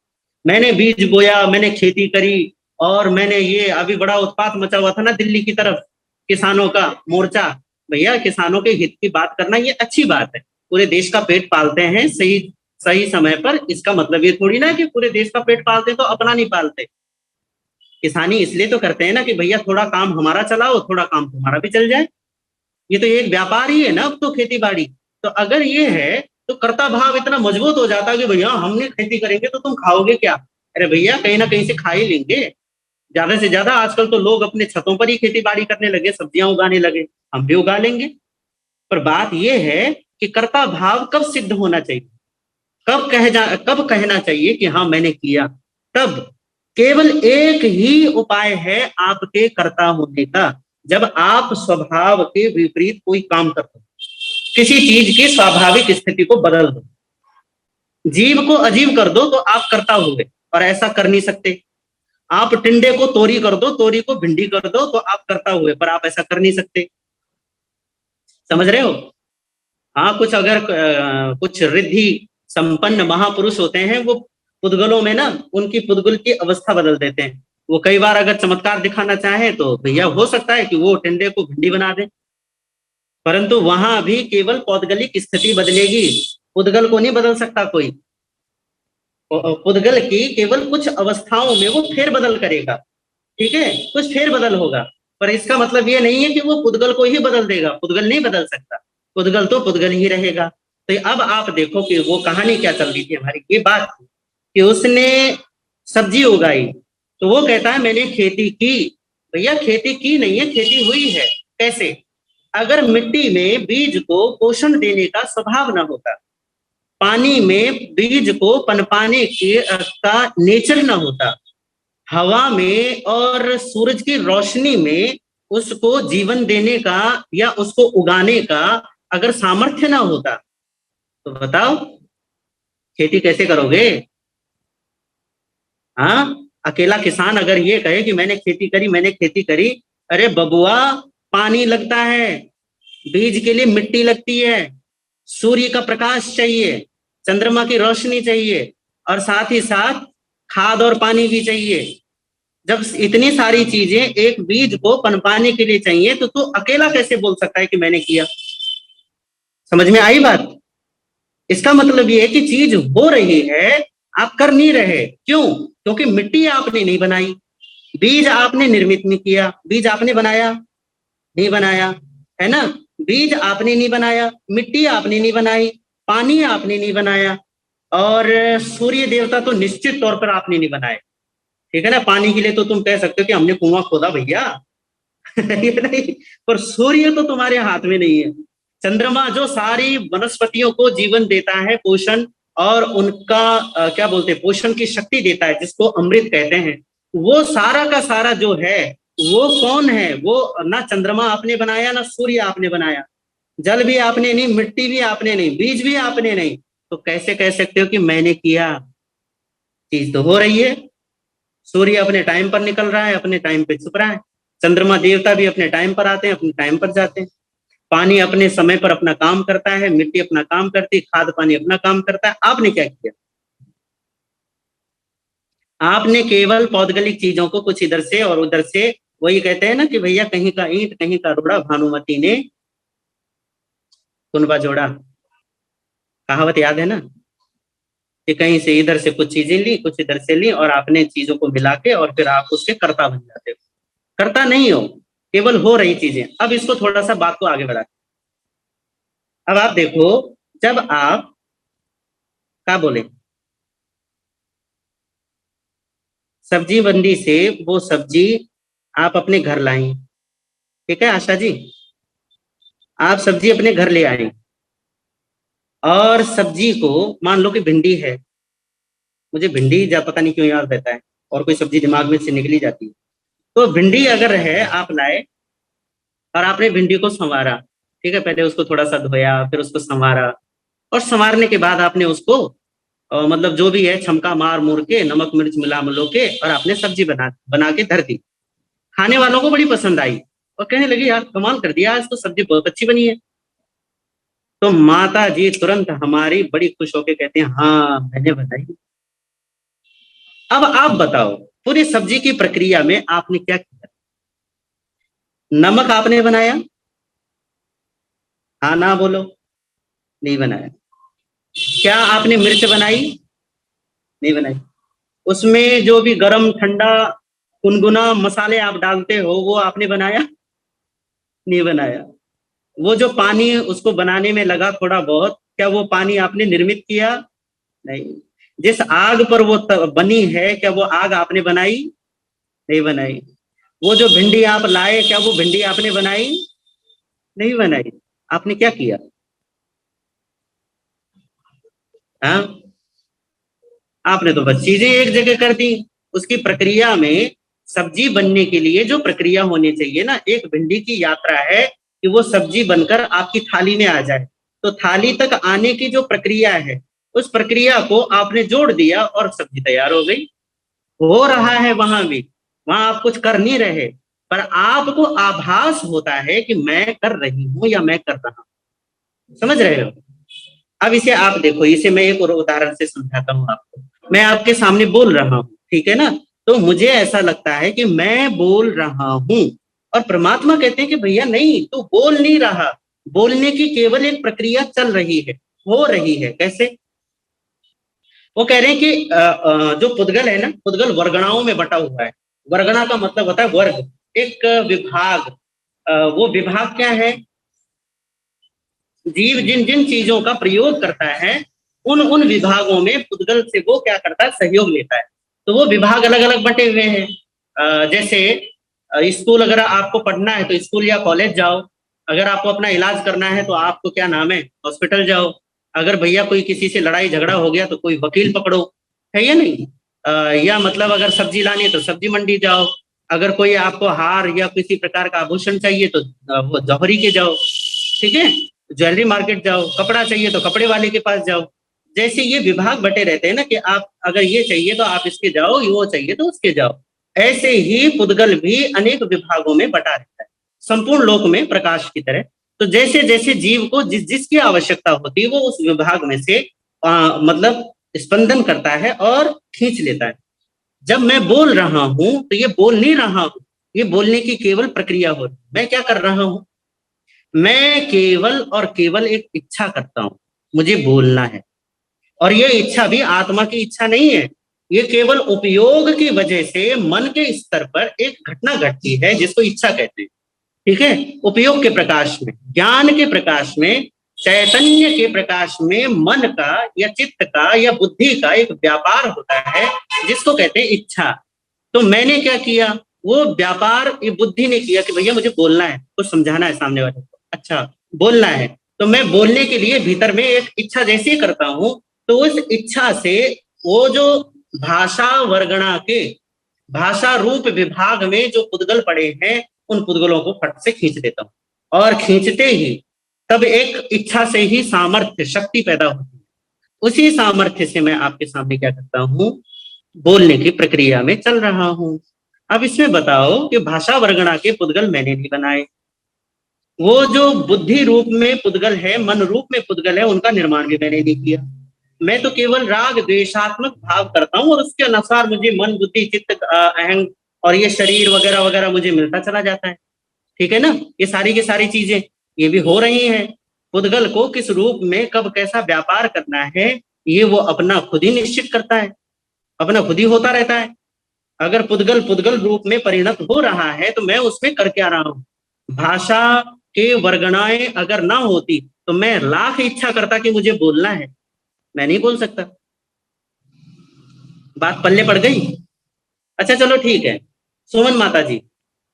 मैंने बीज बोया, मैंने खेती करी, और मैंने ये अभी बड़ा उत्पात मचा हुआ था ना दिल्ली की तरफ, किसानों का मोर्चा। भैया किसानों के हित की बात करना ये अच्छी बात है, पूरे देश का पेट पालते हैं सही सही समय पर। इसका मतलब ये थोड़ी ना कि पूरे देश का पेट पालते तो अपना नहीं पालते। किसानी इसलिए तो करते हैं ना कि भैया थोड़ा काम हमारा चलाओ, थोड़ा काम तुम्हारा भी चल जाए। ये तो एक व्यापार ही है ना अब तो, खेती बाड़ी। तो अगर ये है, तो कर्ता भाव इतना मजबूत हो जाता है कि भैया हमने खेती करेंगे तो तुम खाओगे क्या? अरे भैया कहीं ना कहीं से खा ही लेंगे। ज्यादा से ज्यादा आजकल तो लोग अपने छतों पर ही खेती बाड़ी करने लगे, सब्जियां उगाने लगे, हम भी उगा लेंगे। पर बात यह है कि कर्ता भाव कब सिद्ध होना चाहिए, कब कहना चाहिए कि हाँ मैंने किया। तब केवल एक ही उपाय है आपके कर्ता होने का, जब आप स्वभाव के विपरीत कोई काम करते हो, किसी चीज की स्वाभाविक स्थिति को बदल दो। जीव को अजीब कर दो तो आप कर्ता हुए, और ऐसा कर नहीं सकते। आप टिंडे को तोरी कर दो, तोरी को भिंडी कर दो, तो आप कर्ता हुए, पर आप ऐसा कर नहीं सकते। समझ रहे हो? हाँ, कुछ अगर कुछ रिद्धि संपन्न महापुरुष होते हैं, वो पुद्गलों में ना उनकी पुद्गल की अवस्था बदल देते हैं। वो कई बार अगर चमत्कार दिखाना चाहे तो भैया हो सकता है कि वो टिंडे को भिंडी बना दे, परंतु वहां भी केवल पौद्गलिक स्थिति बदलेगी, पुद्गल को नहीं बदल सकता कोई। पुद्गल की केवल कुछ अवस्थाओं में वो फेरबदल करेगा, ठीक है, कुछ फेरबदल होगा। पर इसका मतलब ये नहीं है कि वो पुद्गल को ही बदल देगा, पुद्गल नहीं बदल सकता, पुद्गल तो पुद्गल ही रहेगा। तो अब आप देखो कि वो कहानी क्या चल रही थी हमारी, ये बात थी कि उसने सब्जी उगाई, तो वो कहता है मैंने खेती की। भैया खेती की नहीं है, खेती हुई है। कैसे? अगर मिट्टी में बीज को पोषण देने का स्वभाव न होता, पानी में बीज को पनपाने का नेचर न होता, हवा में और सूरज की रोशनी में उसको जीवन देने का या उसको उगाने का अगर सामर्थ्य ना होता, तो बताओ खेती कैसे करोगे? हाँ, अकेला किसान अगर ये कहे कि मैंने खेती करी, अरे बबुआ, पानी लगता है, बीज के लिए मिट्टी लगती है, सूर्य का प्रकाश चाहिए, चंद्रमा की रोशनी चाहिए, और साथ ही साथ खाद और पानी भी चाहिए। जब इतनी सारी चीजें एक बीज को पनपाने के लिए चाहिए, तो तू अकेला कैसे बोल सकता है कि मैंने किया? समझ में आई बात? इसका मतलब ये है कि चीज हो रही है, आप कर नहीं रहे। क्यों? क्योंकि मिट्टी आपने नहीं बनाई, बीज आपने निर्मित नहीं किया। बीज आपने बनाया? नहीं बनाया, है ना? बीज आपने नहीं बनाया, मिट्टी आपने नहीं बनाई, पानी आपने नहीं बनाया, और सूर्य देवता तो निश्चित तौर पर आपने नहीं बनाए। ठीक है ना? पानी के लिए तो तुम कह सकते हो कि हमने कुआं खोदा भैया। ये नहीं, पर सूर्य तो तुम्हारे हाथ में नहीं है। चंद्रमा जो सारी वनस्पतियों को जीवन देता है, पोषण, और उनका क्या बोलते हैं, पोषण की शक्ति देता है, जिसको अमृत कहते हैं, वो सारा का सारा जो है, वो कौन है? वो ना चंद्रमा आपने बनाया, ना सूर्य आपने बनाया, जल भी आपने नहीं, मिट्टी भी आपने नहीं, बीज भी आपने नहीं। तो कैसे कह सकते हो कि मैंने किया? चीज तो हो रही है। सूर्य अपने टाइम पर निकल रहा है, अपने टाइम पे छुप रहा है। चंद्रमा देवता भी अपने टाइम पर आते हैं, अपने टाइम पर जाते हैं। पानी अपने समय पर अपना काम करता है, मिट्टी अपना काम करती है, खाद पानी अपना काम करता है। आपने क्या किया? आपने केवल पौद्गलिक चीजों को कुछ इधर से और उधर से, वही कहते हैं ना कि भैया कहीं का ईंट कहीं का रोड़ा, भानुमति ने कुनबा जोड़ा। कहावत याद है ना? कि कहीं से इधर से कुछ चीजें ली, कुछ इधर से ली, और आपने चीजों को मिला के, और फिर आप उसके कर्ता बन जाते हो। करता नहीं हो, केवल हो रही चीजें। अब इसको थोड़ा सा बात को आगे बढ़ा, अब आप देखो, जब आप क्या बोले, सब्जी मंडी से वो सब्जी आप अपने घर लाई, ठीक है आशा जी? आप सब्जी अपने घर ले आए, और सब्जी को, मान लो कि भिंडी है, मुझे भिंडी पता नहीं क्यों याद रहता है, और कोई सब्जी दिमाग में से निकली जाती है। तो भिंडी अगर है, आप लाए, और आपने भिंडी को संवारा, ठीक है, पहले उसको थोड़ा सा धोया, फिर उसको संवारा, और संवारने के बाद आपने उसको मतलब जो भी है छमका मार मूर के, नमक मिर्च मिला मिलो के, और आपने सब्जी बना बना के धर दी। खाने वालों को बड़ी पसंद आई, और कहने लगी यार कमाल कर दिया, आज तो सब्जी बहुत अच्छी बनी है। तो माता जी तुरंत हमारी बड़ी खुश होके कहते हैं, हाँ मैंने बनाई। अब आप बताओ, पूरी सब्जी की प्रक्रिया में आपने क्या किया? नमक आपने बनाया? हाँ ना बोलो। नहीं बनाया। क्या आपने मिर्च बनाई? नहीं बनाई। उसमें जो भी गरम ठंडा गुनगुना मसाले आप डालते हो, वो आपने बनाया? नहीं बनाया। वो जो पानी उसको बनाने में लगा थोड़ा बहुत, क्या वो पानी आपने निर्मित किया? नहीं। जिस आग पर वो बनी है, क्या वो आग आपने बनाई? नहीं बनाई। वो जो भिंडी आप लाए, क्या वो भिंडी आपने बनाई? नहीं बनाई। आपने क्या किया? हाँ, आपने तो बस चीजें एक जगह कर दी। उसकी प्रक्रिया में, सब्जी बनने के लिए जो प्रक्रिया होनी चाहिए ना, एक भिंडी की यात्रा है कि वो सब्जी बनकर आपकी थाली में आ जाए। तो थाली तक आने की जो प्रक्रिया है, उस प्रक्रिया को आपने जोड़ दिया और सब्जी तैयार हो गई। हो रहा है वहां भी, वहां आप कुछ कर नहीं रहे, पर आपको आभास होता है कि मैं कर रही हूं या मैं कर रहा हूं। समझ रहे हो? अब इसे आप देखो, इसे मैं एक और उदाहरण से समझाता हूँ आपको। मैं आपके सामने बोल रहा हूँ, ठीक है ना? तो मुझे ऐसा लगता है कि मैं बोल रहा हूँ, और परमात्मा कहते हैं कि भैया नहीं, तू बोल नहीं रहा, बोलने की केवल एक प्रक्रिया चल रही है, हो रही है। कैसे? वो कह रहे हैं कि जो पुद्गल है ना, पुद्गल वर्गणाओं में बटा हुआ है। वर्गणा का मतलब होता है वर्ग, एक विभाग। वो विभाग क्या है? जीव जिन जिन चीजों का प्रयोग करता है, उन उन विभागों में पुद्गल से वो क्या करता है? सहयोग लेता है। तो वो विभाग अलग अलग बटे हुए हैं। जैसे स्कूल, अगर आपको पढ़ना है तो स्कूल या कॉलेज जाओ। अगर आपको अपना इलाज करना है तो आपको क्या नाम है? हॉस्पिटल जाओ। अगर भैया कोई किसी से लड़ाई झगड़ा हो गया तो कोई वकील पकड़ो, है या नहीं? या मतलब अगर सब्जी लानी है तो सब्जी मंडी जाओ। अगर कोई आपको हार या किसी प्रकार का आभूषण चाहिए तो वो जौहरी के जाओ, ठीक है, ज्वेलरी मार्केट जाओ। कपड़ा चाहिए तो कपड़े वाले के पास जाओ। जैसे ये विभाग बटे रहते हैं ना कि आप अगर ये चाहिए तो आप इसके जाओ, वो चाहिए तो उसके जाओ, ऐसे ही पुद्गल भी अनेक विभागों में बटा रहता है, संपूर्ण लोक में प्रकाश की तरह। तो जैसे जैसे जीव को जिस जिसकी आवश्यकता होती है वो उस विभाग में से मतलब स्पंदन करता है और खींच लेता है। जब मैं बोल रहा हूं तो ये बोल नहीं रहा हूं, ये बोलने की केवल प्रक्रिया हो रही है। मैं क्या कर रहा हूं, मैं केवल और केवल एक इच्छा करता हूं, मुझे बोलना है। और ये इच्छा भी आत्मा की इच्छा नहीं है, ये केवल उपयोग की वजह से मन के स्तर पर एक घटना घटती है जिसको इच्छा कहते हैं। ठीक है, उपयोग के प्रकाश में, ज्ञान के प्रकाश में, चैतन्य के प्रकाश में मन का या चित्त का या बुद्धि का एक व्यापार होता है जिसको कहते हैं इच्छा। तो मैंने क्या किया, वो व्यापार ये बुद्धि ने किया कि भैया मुझे बोलना है, कुछ समझाना है सामने वाले को, अच्छा बोलना है, तो मैं बोलने के लिए भीतर में एक इच्छा जैसे ही करता हूं तो उस इच्छा से वो जो भाषा वर्गणा के भाषा रूप विभाग में जो पुद्गल पड़े हैं उन पुद्गलों को फट से खींच देता हूं। और खींचते ही तब एक इच्छा से ही सामर्थ्य शक्ति पैदा होती है। उसी सामर्थ्य से मैं आपके सामने क्या करता हूं, बोलने की प्रक्रिया में चल रहा हूं। अब इसमें बताओ कि भाषा वर्गणा के पुद्गल मैंने नहीं बनाए, वो जो बुद्धि रूप में पुद्गल है, मन रूप में पुद्गल है, उनका निर्माण भी मैंने नहीं किया। मैं तो केवल राग द्वेषात्मक भाव करता हूं और उसके अनुसार मुझे मन बुद्धि चित्त अहंग और ये शरीर वगैरह वगैरह मुझे मिलता चला जाता है। ठीक है ना, ये सारी की सारी चीजें ये भी हो रही हैं। पुद्गल को किस रूप में कब कैसा व्यापार करना है ये वो अपना खुद ही निश्चित करता है, अपना खुद ही होता रहता है। अगर पुद्गल पुद्गल रूप में परिणत हो रहा है तो मैं उसमें कर क्या रहा हूं। भाषा के वर्गणाएं अगर ना होती तो मैं लाख इच्छा करता कि मुझे बोलना है, मैं नहीं बोल सकता। बात पल्ले पड़ गई। अच्छा चलो ठीक है, सुमन माता जी,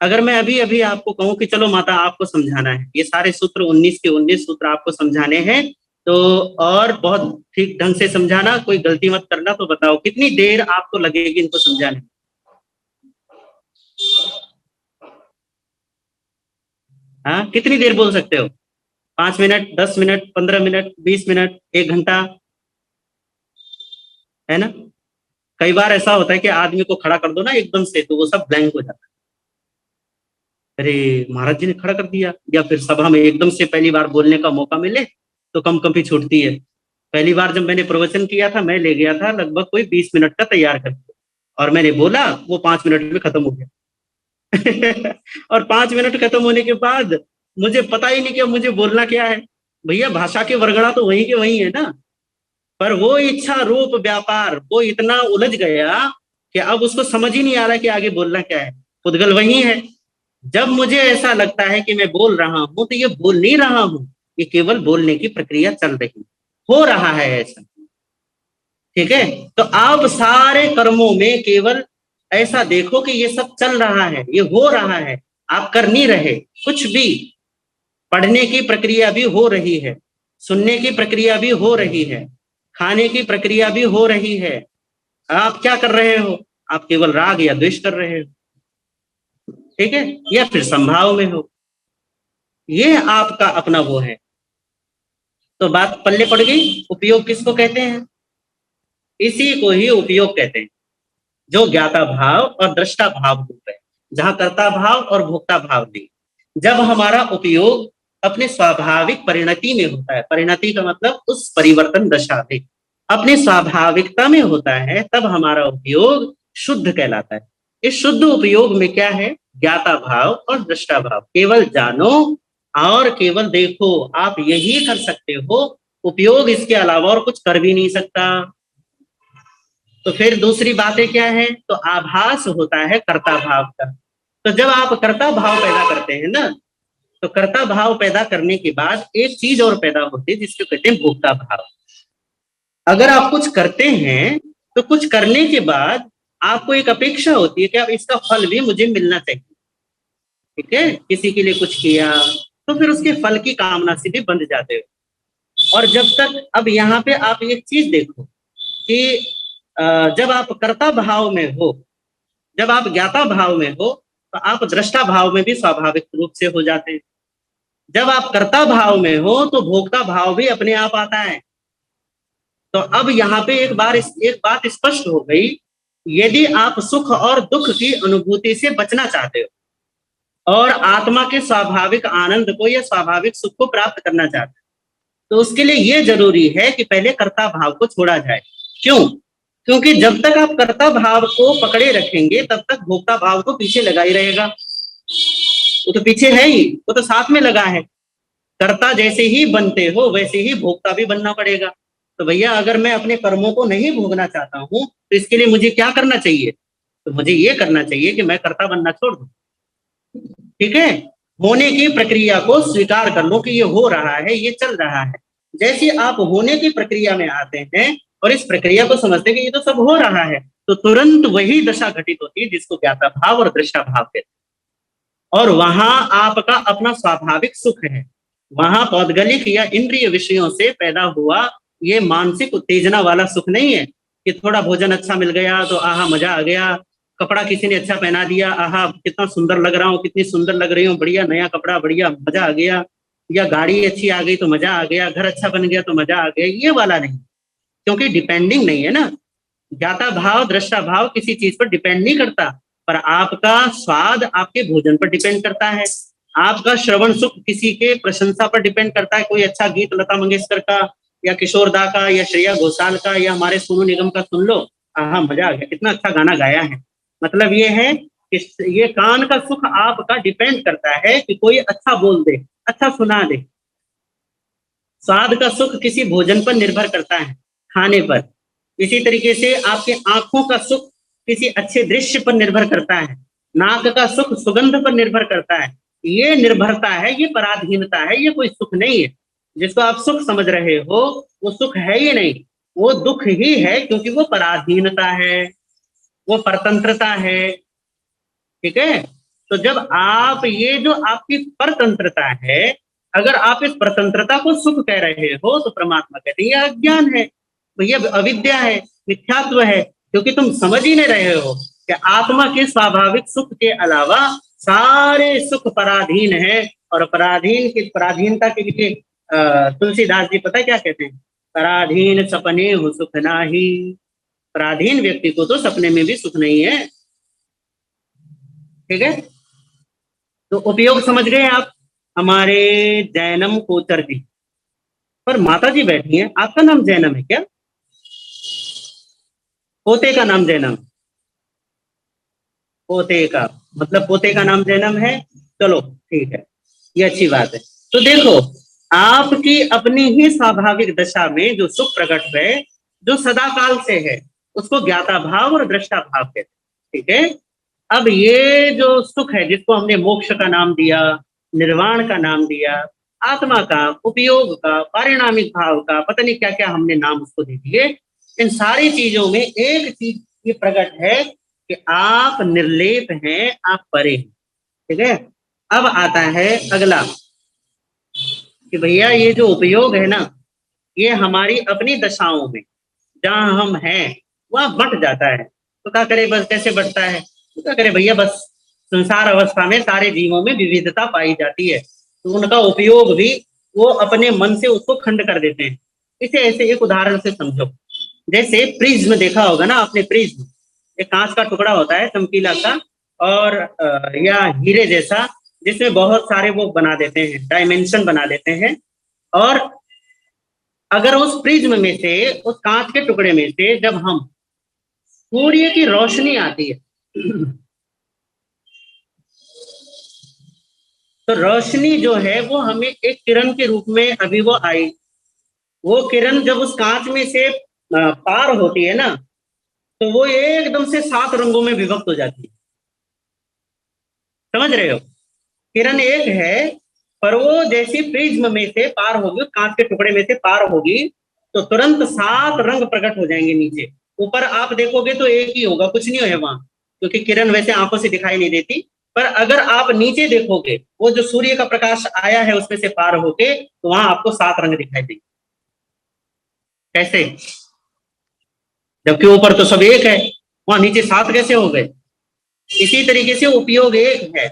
अगर मैं अभी अभी आपको कहूं कि चलो माता आपको समझाना है, ये सारे सूत्र 19 के 19 सूत्र आपको समझाने हैं, तो और बहुत ठीक ढंग से समझाना, कोई गलती मत करना, तो बताओ कितनी देर आपको लगेगी इनको समझाने। हाँ, कितनी देर बोल सकते हो, 5 मिनट, 10 मिनट, 15 मिनट, 20 मिनट, 1 घंटा, है ना। कई बार ऐसा होता है कि आदमी को खड़ा कर दो ना एकदम से तो वो सब ब्लैंक हो जाता है, अरे महाराज जी ने खड़ा कर दिया। या फिर सभा में एकदम से पहली बार बोलने का मौका मिले तो कंपी छूटती है। पहली बार जब मैंने प्रवचन किया था, मैं ले गया था लगभग कोई 20 मिनट का तैयार करके, और मैंने बोला वो 5 मिनट में खत्म हो गया। और 5 मिनट खत्म होने के बाद मुझे पता ही नहीं कि मुझे बोलना क्या है। भैया भाषा के वर्गणा तो वही के वही है ना, पर वो इच्छा रूप व्यापार वो इतना उलझ गया कि अब उसको समझ ही नहीं आ रहा कि आगे बोलना क्या है। पुद्गल वही है। जब मुझे ऐसा लगता है कि मैं बोल रहा हूं तो ये बोल नहीं रहा हूं, ये केवल बोलने की प्रक्रिया चल रही हो रहा है ऐसा। ठीक है, तो आप सारे कर्मों में केवल ऐसा देखो कि ये सब चल रहा है, ये हो रहा है, आप कर नहीं रहे कुछ भी। पढ़ने की प्रक्रिया भी हो रही है, सुनने की प्रक्रिया भी हो रही है, खाने की प्रक्रिया भी हो रही है। आप क्या कर रहे हो, आप केवल राग या द्वेष कर रहे हो, ठीक है, या फिर संभाव में हो, ये आपका अपना वो है। तो बात पल्ले पड़ गई। उपयोग किसको कहते हैं, इसी को ही उपयोग कहते हैं, जो ज्ञाता भाव और दृष्टा भाव रूप है, जहां कर्ता भाव और भोक्ता भाव नहीं। जब हमारा उपयोग अपने स्वाभाविक परिणति में होता है, परिणति का मतलब उस परिवर्तन दशा में अपने स्वाभाविकता में होता है, तब हमारा उपयोग शुद्ध कहलाता है। इस शुद्ध उपयोग में क्या है, ज्ञाता भाव और दृष्टा भाव। केवल जानो और केवल देखो, आप यही कर सकते हो। उपयोग इसके अलावा और कुछ कर भी नहीं सकता। तो फिर दूसरी बातें क्या है, तो आभास होता है कर्ता भाव का। तो जब आप कर्ता भाव पैदा करते हैं ना, तो कर्ता भाव पैदा करने के बाद एक चीज और पैदा होती है जिसको कहते हैं भोक्ता भाव। अगर आप कुछ करते हैं तो कुछ करने के बाद आपको एक अपेक्षा होती है कि अब इसका फल भी मुझे मिलना चाहिए। ठीक है, किसी के लिए कुछ किया तो फिर उसके फल की कामना से भी बंध जाते हो। और जब तक, अब यहाँ पे आप एक चीज देखो कि जब आप कर्ता भाव में हो, जब आप ज्ञाता भाव में हो, तो आप दृष्टा भाव में भी स्वाभाविक रूप से हो जाते हैं। जब आप कर्ता भाव में हो तो भोक्ता भाव भी अपने आप आता है। तो अब यहाँ पे एक बात स्पष्ट हो गई, यदि आप सुख और दुख की अनुभूति से बचना चाहते हो और आत्मा के स्वाभाविक आनंद को या स्वाभाविक सुख को प्राप्त करना चाहते हो, तो उसके लिए ये जरूरी है कि पहले कर्ता भाव को छोड़ा जाए। क्यों? क्योंकि जब तक आप कर्ता भाव को पकड़े रखेंगे तब तक भोक्ता भाव को पीछे लगा ही रहेगा। वो तो पीछे है ही, वो तो साथ में लगा है। कर्ता जैसे ही बनते हो वैसे ही भोक्ता भी बनना पड़ेगा। तो भैया अगर मैं अपने कर्मों को नहीं भोगना चाहता हूं तो इसके लिए मुझे क्या करना चाहिए? तो मुझे ये करना चाहिए कि मैं कर्ता बनना छोड़ दूं। ठीक है, होने की प्रक्रिया को स्वीकार कर लो कि ये हो रहा है, ये चल रहा है। जैसे आप होने की प्रक्रिया में आते हैं और इस प्रक्रिया को समझते हैं कि ये तो सब हो रहा है, तो तुरंत वही दशा घटित होती है जिसको ज्ञाता भाव और दृष्टा भाव कहते हैं। और वहां आपका अपना स्वाभाविक सुख है। वहां पौद्गलिक या इंद्रिय विषयों से पैदा हुआ ये मानसिक उत्तेजना वाला सुख नहीं है कि थोड़ा भोजन अच्छा मिल गया तो आहा मजा आ गया, कपड़ा किसी ने अच्छा पहना दिया, आहा कितना सुंदर लग रहा हूँ, कितनी सुंदर लग रही हूँ, बढ़िया नया कपड़ा, बढ़िया मजा आ गया, या गाड़ी अच्छी आ गई तो मजा आ गया, घर अच्छा बन गया तो मजा आ गया, ये वाला नहीं। क्योंकि डिपेंडिंग नहीं है ना। ज्ञाता भाव दृष्टा भाव किसी चीज पर डिपेंड नहीं करता, पर आपका स्वाद आपके भोजन पर डिपेंड करता है। आपका श्रवण सुख किसी के प्रशंसा पर डिपेंड करता है। कोई अच्छा गीत लता मंगेशकर का या किशोर दा का या श्रेया घोषाल का या हमारे सोनू निगम का सुन लो, हाँ मजा आ गया, कितना अच्छा गाना गाया है। मतलब ये है कि ये कान का सुख आपका डिपेंड करता है कि कोई अच्छा बोल दे, अच्छा सुना दे। स्वाद का सुख किसी भोजन पर निर्भर करता है, खाने पर। इसी तरीके से आपके आंखों का सुख किसी अच्छे दृश्य पर निर्भर करता है। नाक का सुख सुगंध पर निर्भर करता है। ये निर्भरता है, ये पराधीनता है, ये कोई सुख नहीं है। जिसको आप सुख समझ रहे हो वो सुख है ही नहीं, वो दुख ही है, क्योंकि वो पराधीनता है, वो परतंत्रता है। ठीक है, तो जब आप ये जो आपकी परतंत्रता है, अगर आप इस परतंत्रता को सुख कह रहे हो तो परमात्मा कहते हैं यह अज्ञान है, तो यह अविद्या है, मिथ्यात्व है। क्योंकि तुम समझ ही नहीं रहे हो कि आत्मा के स्वाभाविक सुख के अलावा सारे सुख पराधीन है। और पराधीनता के लिए तुलसीदास जी पता क्या कहते हैं? पराधीन सपने हो सुख नाही। पराधीन व्यक्ति को तो सपने में भी सुख नहीं है। ठीक है, तो उपयोग समझ गए आप। हमारे जैनम कोचर जी, पर माता जी बैठी हैं। आपका नाम जैनम है क्या? पोते का नाम जैनम? पोते का मतलब पोते का नाम जैनम है। चलो ठीक है, ये अच्छी बात है। तो देखो, आपकी अपनी ही स्वाभाविक दशा में जो सुख प्रकट है, जो सदा काल से है, उसको ज्ञाता भाव और दृष्टा भाव कहते हैं। ठीक है, अब ये जो सुख है जिसको हमने मोक्ष का नाम दिया, निर्वाण का नाम दिया, आत्मा का, उपयोग का, पारिणामिक भाव का, पता नहीं क्या क्या हमने नाम उसको दे दिए। इन सारी चीजों में एक चीज ये प्रकट है कि आप निर्लेप हैं, आप परे हैं। ठीक है, अब आता है अगला कि भैया ये जो उपयोग है ना, ये हमारी अपनी दशाओं में जहां हम हैं वह बट जाता है। तो क्या करे, बस कैसे बटता है? तो क्या करे भैया, बस संसार अवस्था में सारे जीवों में विविधता पाई जाती है, तो उनका उपयोग भी वो अपने मन से उसको खंड कर देते हैं। इसे ऐसे एक उदाहरण से समझो। जैसे प्रिज्म देखा होगा ना आपने, प्रिज्म एक कांच का टुकड़ा होता है चमकीला सा, और या हीरे जैसा, जिसमें बहुत सारे वो बना देते हैं, डायमेंशन बना देते हैं। और अगर उस प्रिज्म में से, उस कांच के टुकड़े में से जब हम सूर्य की रोशनी आती है तो रोशनी जो है वो हमें एक किरण के रूप में अभी वो आई। वो किरण जब उस कांच में से पार होती है ना, तो वो एकदम से 7 रंगों में विभक्त हो जाती है। समझ रहे हो? किरण एक है, पर वो जैसी प्रिज्म में से पार होगी, कांच के टुकड़े में से पार होगी, तो तुरंत 7 रंग प्रकट हो जाएंगे नीचे। ऊपर आप देखोगे तो एक ही होगा, कुछ नहीं है वहां, क्योंकि किरण वैसे आंखों से दिखाई नहीं देती। पर अगर आप नीचे देखोगे, वो जो सूर्य का प्रकाश आया है उसमें से पार होके, तो वहां आपको 7 रंग दिखाई देंगे। कैसे? जबकि ऊपर तो सब एक है, वहां नीचे 7 कैसे हो गए? इसी तरीके से उपयोग एक है,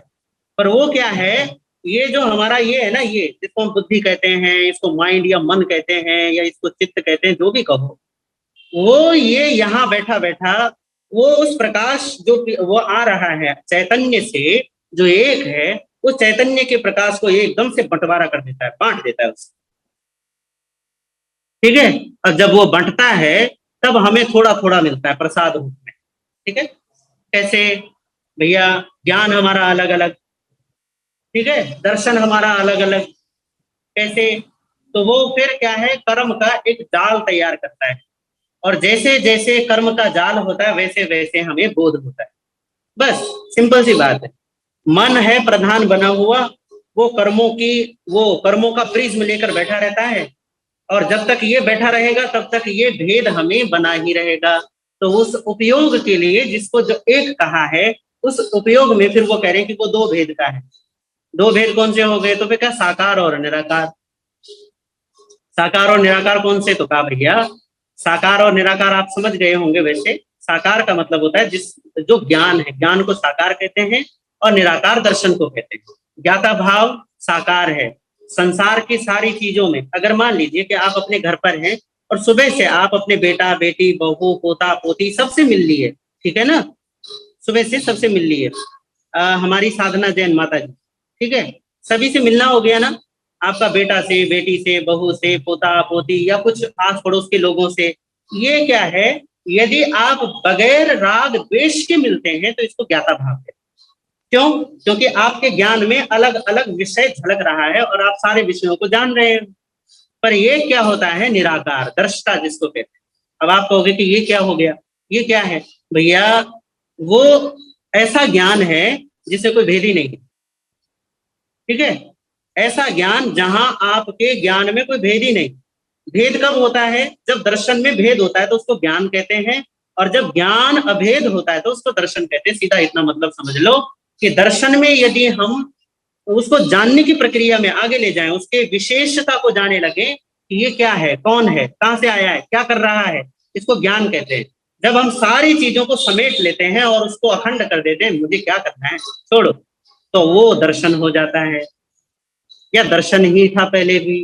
पर वो क्या है, ये जो हमारा ये है ना, ये जिसको हम बुद्धि कहते हैं, इसको माइंड या मन कहते हैं, या इसको चित्त कहते हैं, जो भी कहो, वो ये यहाँ बैठा बैठा वो उस प्रकाश जो वो आ रहा है चैतन्य से, जो एक है, उस चैतन्य के प्रकाश को ये एकदम से बंटवारा कर देता है, बांट देता है उसको। ठीक है। और जब वो बंटता है तब हमें थोड़ा थोड़ा मिलता है प्रसाद रूप में। ठीक है। कैसे भैया? ज्ञान हमारा अलग अलग, ठीक है, दर्शन हमारा अलग अलग। कैसे? तो वो फिर क्या है, कर्म का एक जाल तैयार करता है, और जैसे जैसे कर्म का जाल होता है वैसे वैसे हमें बोध होता है। बस सिंपल सी बात है। मन है प्रधान बना हुआ, वो कर्मों का प्रिज्म लेकर बैठा रहता है, और जब तक ये बैठा रहेगा तब तक ये भेद हमें बना ही रहेगा। तो उस उपयोग के लिए जिसको जो एक कहा है, उस उपयोग में फिर वो कह रहे हैं कि वो दो भेद का है। दो भेद कौन से हो गए? तो फिर क्या, साकार और निराकार। साकार और निराकार कौन से? तो कहा भैया साकार और निराकार आप समझ गए होंगे। वैसे साकार का मतलब होता है जिस जो ज्ञान है, ज्ञान को साकार कहते हैं, और निराकार दर्शन को कहते हैं। ज्ञाता भाव साकार है। संसार की सारी चीजों में अगर मान लीजिए कि आप अपने घर पर हैं और सुबह से आप अपने बेटा बेटी बहू पोता पोती सबसे मिल लिए, ठीक है ना, सुबह से सबसे मिल लिए। हमारी साधना जैन माता जी, ठीक है, सभी से मिलना हो गया ना, आपका बेटा से, बेटी से, बहू से, पोता पोती, या कुछ आस पड़ोस के लोगों से। ये क्या है? यदि आप बगैर राग द्वेष के मिलते हैं तो इसको ज्ञाता भाव है। क्यों? क्योंकि आपके ज्ञान में अलग अलग विषय झलक रहा है और आप सारे विषयों को जान रहे हैं। पर ये क्या होता है? निराकार दृष्टा जिसको कहते हैं। अब आप कहोगे कि ये क्या हो गया, ये क्या है? भैया वो ऐसा ज्ञान है जिसे कोई भेद ही नहीं है। ठीक है। ऐसा ज्ञान जहां आपके ज्ञान में कोई भेद ही नहीं। भेद कब होता है? जब दर्शन में भेद होता है तो उसको ज्ञान कहते हैं, और जब ज्ञान अभेद होता है तो उसको दर्शन कहते हैं। सीधा इतना मतलब समझ लो कि दर्शन में यदि हम उसको जानने की प्रक्रिया में आगे ले जाएं, उसके विशेषता को जाने लगे कि ये क्या है, कौन है, कहां से आया है, क्या कर रहा है, इसको ज्ञान कहते हैं। जब हम सारी चीजों को समेट लेते हैं और उसको अखंड कर देते हैं, मुझे क्या करना है छोड़ो, तो वो दर्शन हो जाता है। या दर्शन ही था पहले भी?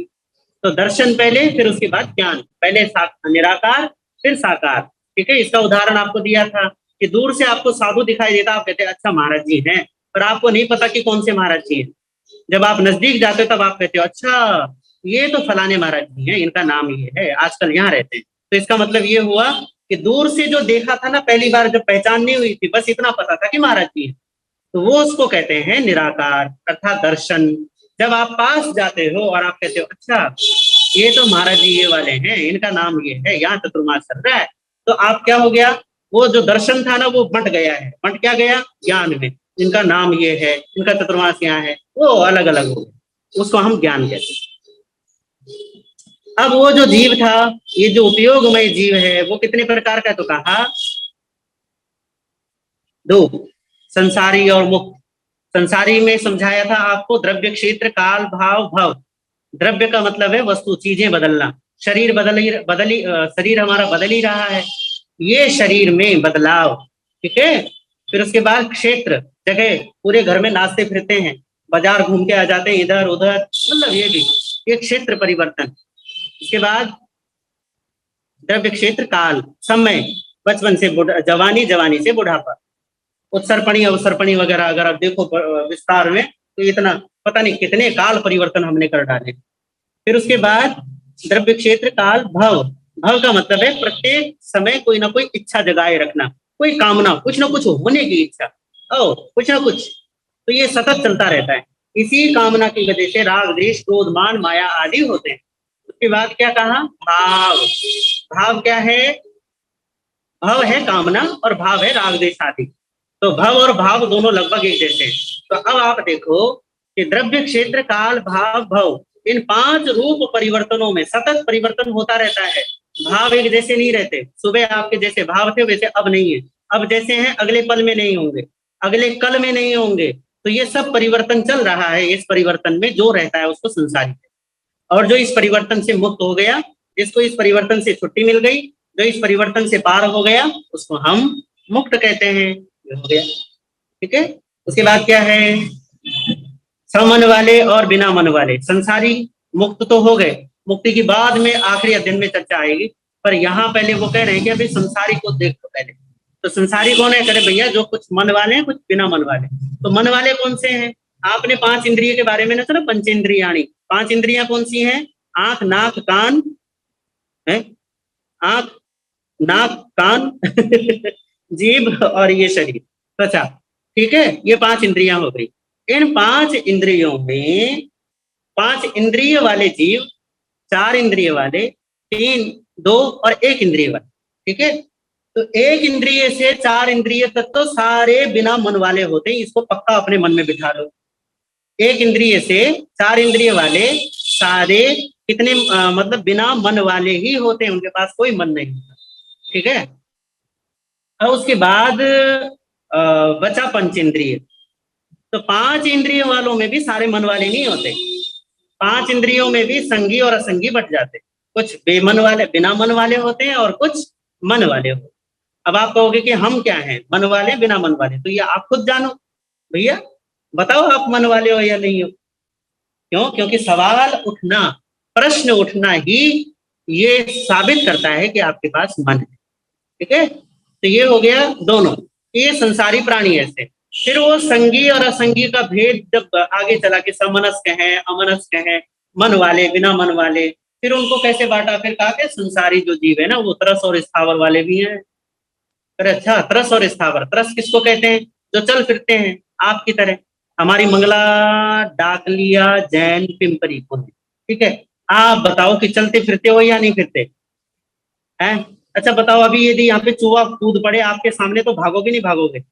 तो दर्शन पहले, फिर उसके बाद ज्ञान। पहले निराकार, फिर साकार। ठीक है। इसका उदाहरण आपको दिया था कि दूर से आपको साधु दिखाई देता, आप कहते हैं अच्छा महाराज जी हैं, पर आपको नहीं पता कि कौन से महाराज जी हैं। जब आप नजदीक जाते हो तब आप कहते हो अच्छा ये तो फलाने महाराज जी हैं, इनका नाम ये है, आजकल यहाँ रहते हैं। तो इसका मतलब ये हुआ कि दूर से जो देखा था ना, पहली बार जब पहचान नहीं हुई थी, बस इतना पता था कि महाराज जी हैं, तो वो उसको कहते हैं निराकार अर्थात दर्शन। जब आप पास जाते हो और आप कहते हो अच्छा ये तो महाराज जी ये वाले हैं, इनका नाम ये है, यहाँ चतुर्मास चल रहा है, तो आप क्या हो गया? वो जो दर्शन था ना वो बंट गया है। बंट क्या गया? ज्ञान में। इनका नाम ये है, इनका चतुर्मास यहाँ है, वो अलग अलग हो गया, उसको हम ज्ञान कहते हैं। अब वो जो जीव था, ये जो उपयोगमय जीव है, वो कितने प्रकार का? तो कहा दो, संसारी और मुक्त। संसारी में समझाया था आपको द्रव्य क्षेत्र काल भाव भव। द्रव्य का मतलब है वस्तु, चीजें बदलना। शरीर शरीर हमारा बदल ही रहा है, ये शरीर में बदलाव। ठीक है। फिर उसके बाद क्षेत्र, जगह, पूरे घर में नाचते फिरते हैं, बाजार घूम के आ जाते हैं इधर उधर, मतलब ये भी एक क्षेत्र परिवर्तन। इसके बाद द्रव्य क्षेत्र काल, समय, बचपन से जवानी, जवानी से बुढ़ापा, उत्सर्पणी अवसर्पणी वगैरह अगर आप देखो विस्तार में, तो इतना पता नहीं कितने काल परिवर्तन हमने कर डाले। फिर उसके बाद द्रव्य क्षेत्र काल भव। भव का मतलब है प्रत्येक समय कोई ना कोई इच्छा जगाए रखना, कोई कामना, कुछ ना कुछ होने की इच्छा, ओ कुछ ना कुछ, तो ये सतत चलता रहता है। इसी कामना की वजह से राग द्वेष क्रोध मान माया आदि होते हैं। उसके बाद क्या कहा? भाव। भाव क्या है? भव है कामना और भाव है राग द्वेष आदि। तो भव और भाव दोनों लगभग एक जैसे हैं। तो अब आप देखो कि द्रव्य क्षेत्र काल भाव भव, इन 5 रूप परिवर्तनों में सतत परिवर्तन होता रहता है। भाव एक जैसे नहीं रहते। सुबह आपके जैसे भाव थे वैसे अब नहीं है, अब जैसे हैं अगले पल में नहीं होंगे, अगले कल में नहीं होंगे। तो ये सब परिवर्तन चल रहा है। इस परिवर्तन में जो रहता है उसको संसारी है, और जो इस परिवर्तन से मुक्त हो गया, जिसको इस परिवर्तन से छुट्टी मिल गई, जो इस परिवर्तन से पार हो गया, उसको हम मुक्त कहते हैं। हो गया। ठीक है। उसके बाद क्या है? समन वाले और बिना मन वाले। संसारी मुक्त तो हो गए, मुक्ति की बाद में आखिरी अध्ययन में चर्चा आएगी पर यहाँ पहले वो कह रहे हैं कि अभी संसारी को देखो पहले। तो संसारी कौन है? करे भैया जो कुछ मन वाले हैं, कुछ बिना मन वाले। तो मन वाले कौन से हैं? आपने 5 इंद्रिय के बारे में ना सुना, पंचेंद्रियाणी। 5 इंद्रियां कौन सी हैं? आंख, नाक, कान है, आंख, नाक, कान जीभ और ये शरीर, त्वचा। ठीक है, ये 5 इंद्रियां हो गई। इन 5 इंद्रियों में 5 इंद्रिय वाले जीव, 4 इंद्रिय वाले, 3, 2 और 1 इंद्रिय वाले। ठीक है, तो 1 इंद्रिय से 4 इंद्रिय तक तो सारे बिना मन वाले होते हैं, इसको पक्का अपने मन में बिठा लो। 1 इंद्रिय से 4 इंद्रिय वाले सारे कितने मतलब बिना मन वाले ही होते हैं, उनके पास कोई मन नहीं होता। ठीक है, और उसके बाद बचा पंचेंद्रिय। तो 5 इंद्रियों वालों में भी सारे मन वाले नहीं होते, 5 इंद्रियों में भी संगी और असंगी बट जाते, कुछ बेमन वाले, बिना मन वाले होते हैं और कुछ मन वाले होते हैं। अब आप कहोगे कि हम क्या हैं, मन वाले बिना मन वाले? तो ये आप खुद जानो भैया, बताओ आप मन वाले हो या नहीं हो। क्यों? क्योंकि सवाल उठना, प्रश्न उठना ही ये साबित करता है कि आपके पास मन है। ठीक है, तो ये हो गया दोनों, ये संसारी प्राणी ऐसे। फिर वो संगी और असंगी का भेद जब आगे चला कि समनस्क हैं, अमनस्क हैं, मन वाले, बिना मन वाले, फिर उनको कैसे बांटा? फिर कहा कि संसारी जो जीव है ना, वो तरस और स्थावर वाले भी हैं। अरे अच्छा, तरस और स्थावर, तरस किसको कहते हैं? जो चल फिरते हैं आपकी तरह। हमारी मंगला डाकलिया जैन पिंपरी पुण्य। ठीक है, आप बताओ कि चलते फिरते हो या नहीं फिरते हैं? अच्छा बताओ, अभी यदि यहाँ पे चूहा कूद पड़े आपके सामने तो भागोगे नहीं भागोगे?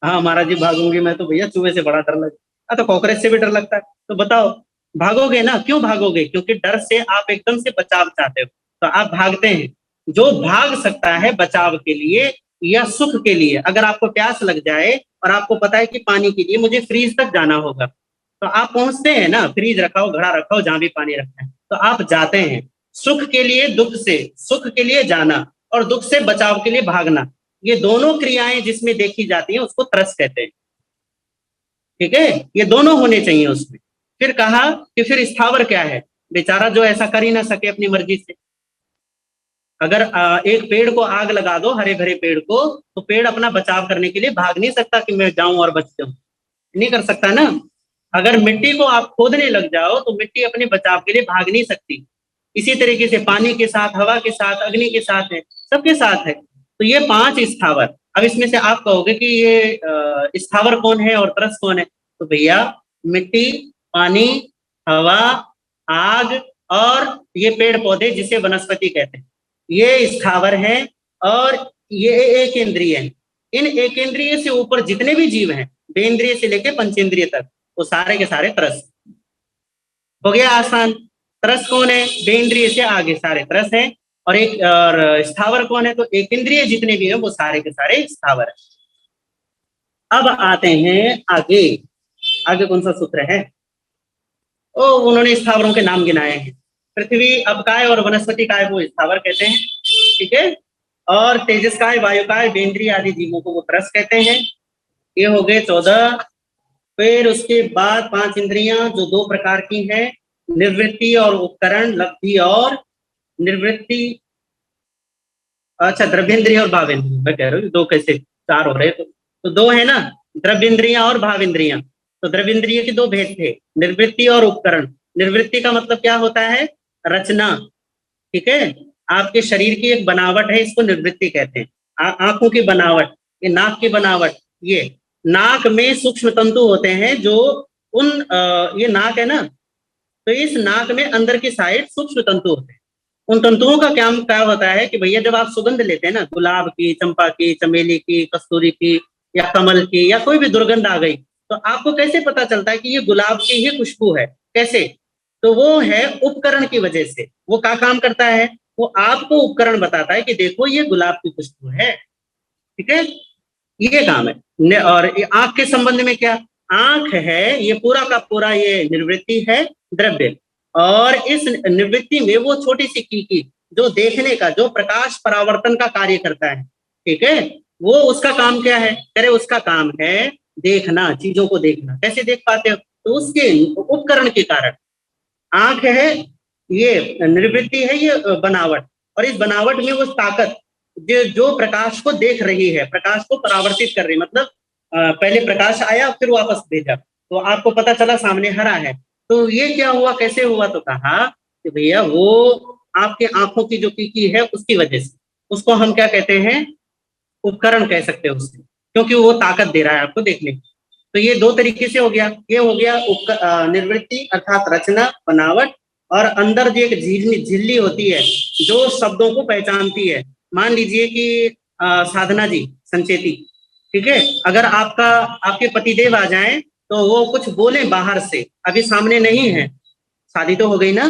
हाँ महाराज जी भागूंगी मैं तो, भैया चूहे से बड़ा डर लगता, तो कॉकरोच से भी डर लगता है। तो बताओ भागोगे ना? क्यों भागोगे? क्योंकि डर से आप एकदम से बचाव चाहते हो, तो आप भागते हैं। जो भाग सकता है बचाव के लिए या सुख के लिए, अगर आपको प्यास लग जाए और आपको पता है कि पानी के लिए मुझे फ्रीज तक जाना होगा, तो आप पहुंचते हैं ना, फ्रीज रखाओ, घड़ा रखाओ, जहां भी पानी रखना है, तो आप जाते हैं। सुख के लिए दुख से, सुख के लिए जाना और दुख से बचाव के लिए भागना, ये दोनों क्रियाएं जिसमें देखी जाती हैं उसको तरस कहते हैं। ठीक है, ये दोनों होने चाहिए उसमें। फिर कहा कि फिर स्थावर क्या है? बेचारा जो ऐसा कर ही ना सके अपनी मर्जी से। अगर एक पेड़ को आग लगा दो, हरे भरे पेड़ को, तो पेड़ अपना बचाव करने के लिए भाग नहीं सकता कि मैं जाऊं और बच जाऊं, नहीं कर सकता ना। अगर मिट्टी को आप खोदने लग जाओ तो मिट्टी अपने बचाव के लिए भाग नहीं सकती। इसी तरीके से पानी के साथ, हवा के साथ, अग्नि के साथ है, सबके साथ है। तो ये 5 स्थावर। अब इसमें से आप कहोगे कि ये स्थावर कौन है और तरस कौन है? तो भैया मिट्टी, पानी, हवा, आग और ये पेड़ पौधे जिसे वनस्पति कहते हैं, ये स्थावर है। और ये एक इंद्रिय है। इन एक इंद्रिय से ऊपर जितने भी जीव हैं, बेंद्रिय से लेकर पंचेंद्रिय तक, वो सारे के सारे तरस। हो गया आसान। तरस कौन है? बेंद्रिय से आगे सारे तरस हैं। और एक और स्थावर कौन है? तो एक इंद्रिय जितने भी हैं वो सारे के सारे स्थावर है। अब आते हैं आगे, आगे कौन सा सूत्र है? ओ उन्होंने स्थावरों के नाम गिनाए हैं। पृथ्वी, अपकाय और वनस्पति काय वो स्थावर कहते हैं। ठीक है, और तेजस्काय, वायुकाय, बेंद्रिय आदि जीवों को वो तरस कहते हैं। ये हो गए 14। फिर उसके बाद 5 इंद्रियां जो 2 प्रकार की हैं, निवृत्ति और उपकरण, लब्धि और निवृत्ति। अच्छा, द्रव्येंद्रिय और भावेंद्रिय, मैं कह रहा हूँ 2 कैसे 4 हो रहे? तो 2 है ना, द्रव्येंद्रियां और भावेंद्रियां। तो द्रव्येंद्रिय के 2 भेद थे, निवृत्ति और उपकरण। निवृत्ति का मतलब क्या होता है? रचना। ठीक है, आपके शरीर की एक बनावट है, इसको निवृत्ति कहते हैं। आंखों की बनावट, ये नाक की बनावट, ये नाक में सूक्ष्म तंतु होते हैं जो उन ये नाक है ना, तो इस नाक में अंदर की साइड सूक्ष्म तंतु होते हैं। उन तंतुओं का क्या होता है कि भैया जब आप सुगंध लेते हैं ना, गुलाब की, चंपा की, चमेली की, कस्तूरी की या कमल की या कोई भी दुर्गंध आ गई, तो आपको कैसे पता चलता है कि ये गुलाब की ही खुशबू है? कैसे? तो वो है उपकरण की वजह से। वो क्या काम करता है? वो आपको उपकरण बताता है कि देखो ये गुलाब की खुशबू है। ठीक है, ये काम है। और आंख के संबंध में क्या? आंख है ये पूरा का पूरा ये निवृत्ति है, द्रव्य। और इस निवृत्ति में वो छोटी सी कीकी जो देखने का, जो प्रकाश परावर्तन का कार्य करता है, ठीक है, वो उसका काम क्या है? करे उसका काम है देखना, चीजों को देखना। कैसे देख पाते हो? तो उसके उपकरण के कारण। आंख है ये निवृत्ति है, ये बनावट। और इस बनावट में वो ताकत जो प्रकाश को देख रही है, प्रकाश को परावर्तित कर रही, मतलब पहले प्रकाश आया फिर वापस भेजा, तो आपको पता चला सामने हरा है। तो ये क्या हुआ, कैसे हुआ, तो कहा कि भैया वो आपके आंखों की जो कीकी है उसकी वजह से, उसको हम क्या कहते हैं, उपकरण कह सकते हैं उससे, क्योंकि वो ताकत दे रहा है आपको देखने की। तो ये दो तरीके से हो गया, ये हो गया निर्वृत्ति अर्थात रचना, बनावट, और अंदर जो एक झिल्ली होती है जो शब्दों को पहचानती है। मान लीजिए कि साधना जी संचेती, ठीक है, अगर आपके पतिदेव आ जाएं तो वो कुछ बोले बाहर से, अभी सामने नहीं है, शादी तो हो गई ना,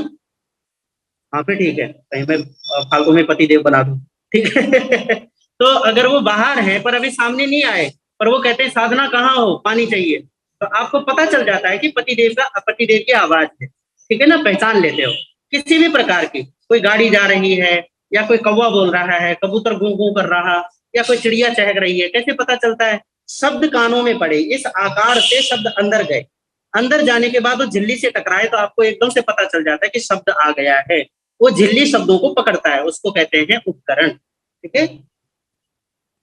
हाँ फिर ठीक है, कहीं मैं फालतू में पतिदेव बना दूं, ठीक है। तो अगर वो बाहर है पर अभी सामने नहीं आए, पर वो कहते हैं साधना कहाँ हो, पानी चाहिए, तो आपको पता चल जाता है कि पतिदेव की आवाज है, ठीक है ना, पहचान लेते हो। किसी भी प्रकार की, कोई गाड़ी जा रही है, या कोई कौवा बोल रहा है, कबूतर गूं गूं कर रहा, या कोई चिड़िया चहक रही है, कैसे पता चलता है, शब्द कानों में पड़े, इस आकार से शब्द अंदर गए, अंदर जाने के बाद वो झिल्ली से टकराए तो आपको एकदम से पता चल जाता है कि शब्द आ गया है। वो झिल्ली शब्दों को पकड़ता है, उसको कहते हैं उपकरण, ठीक है।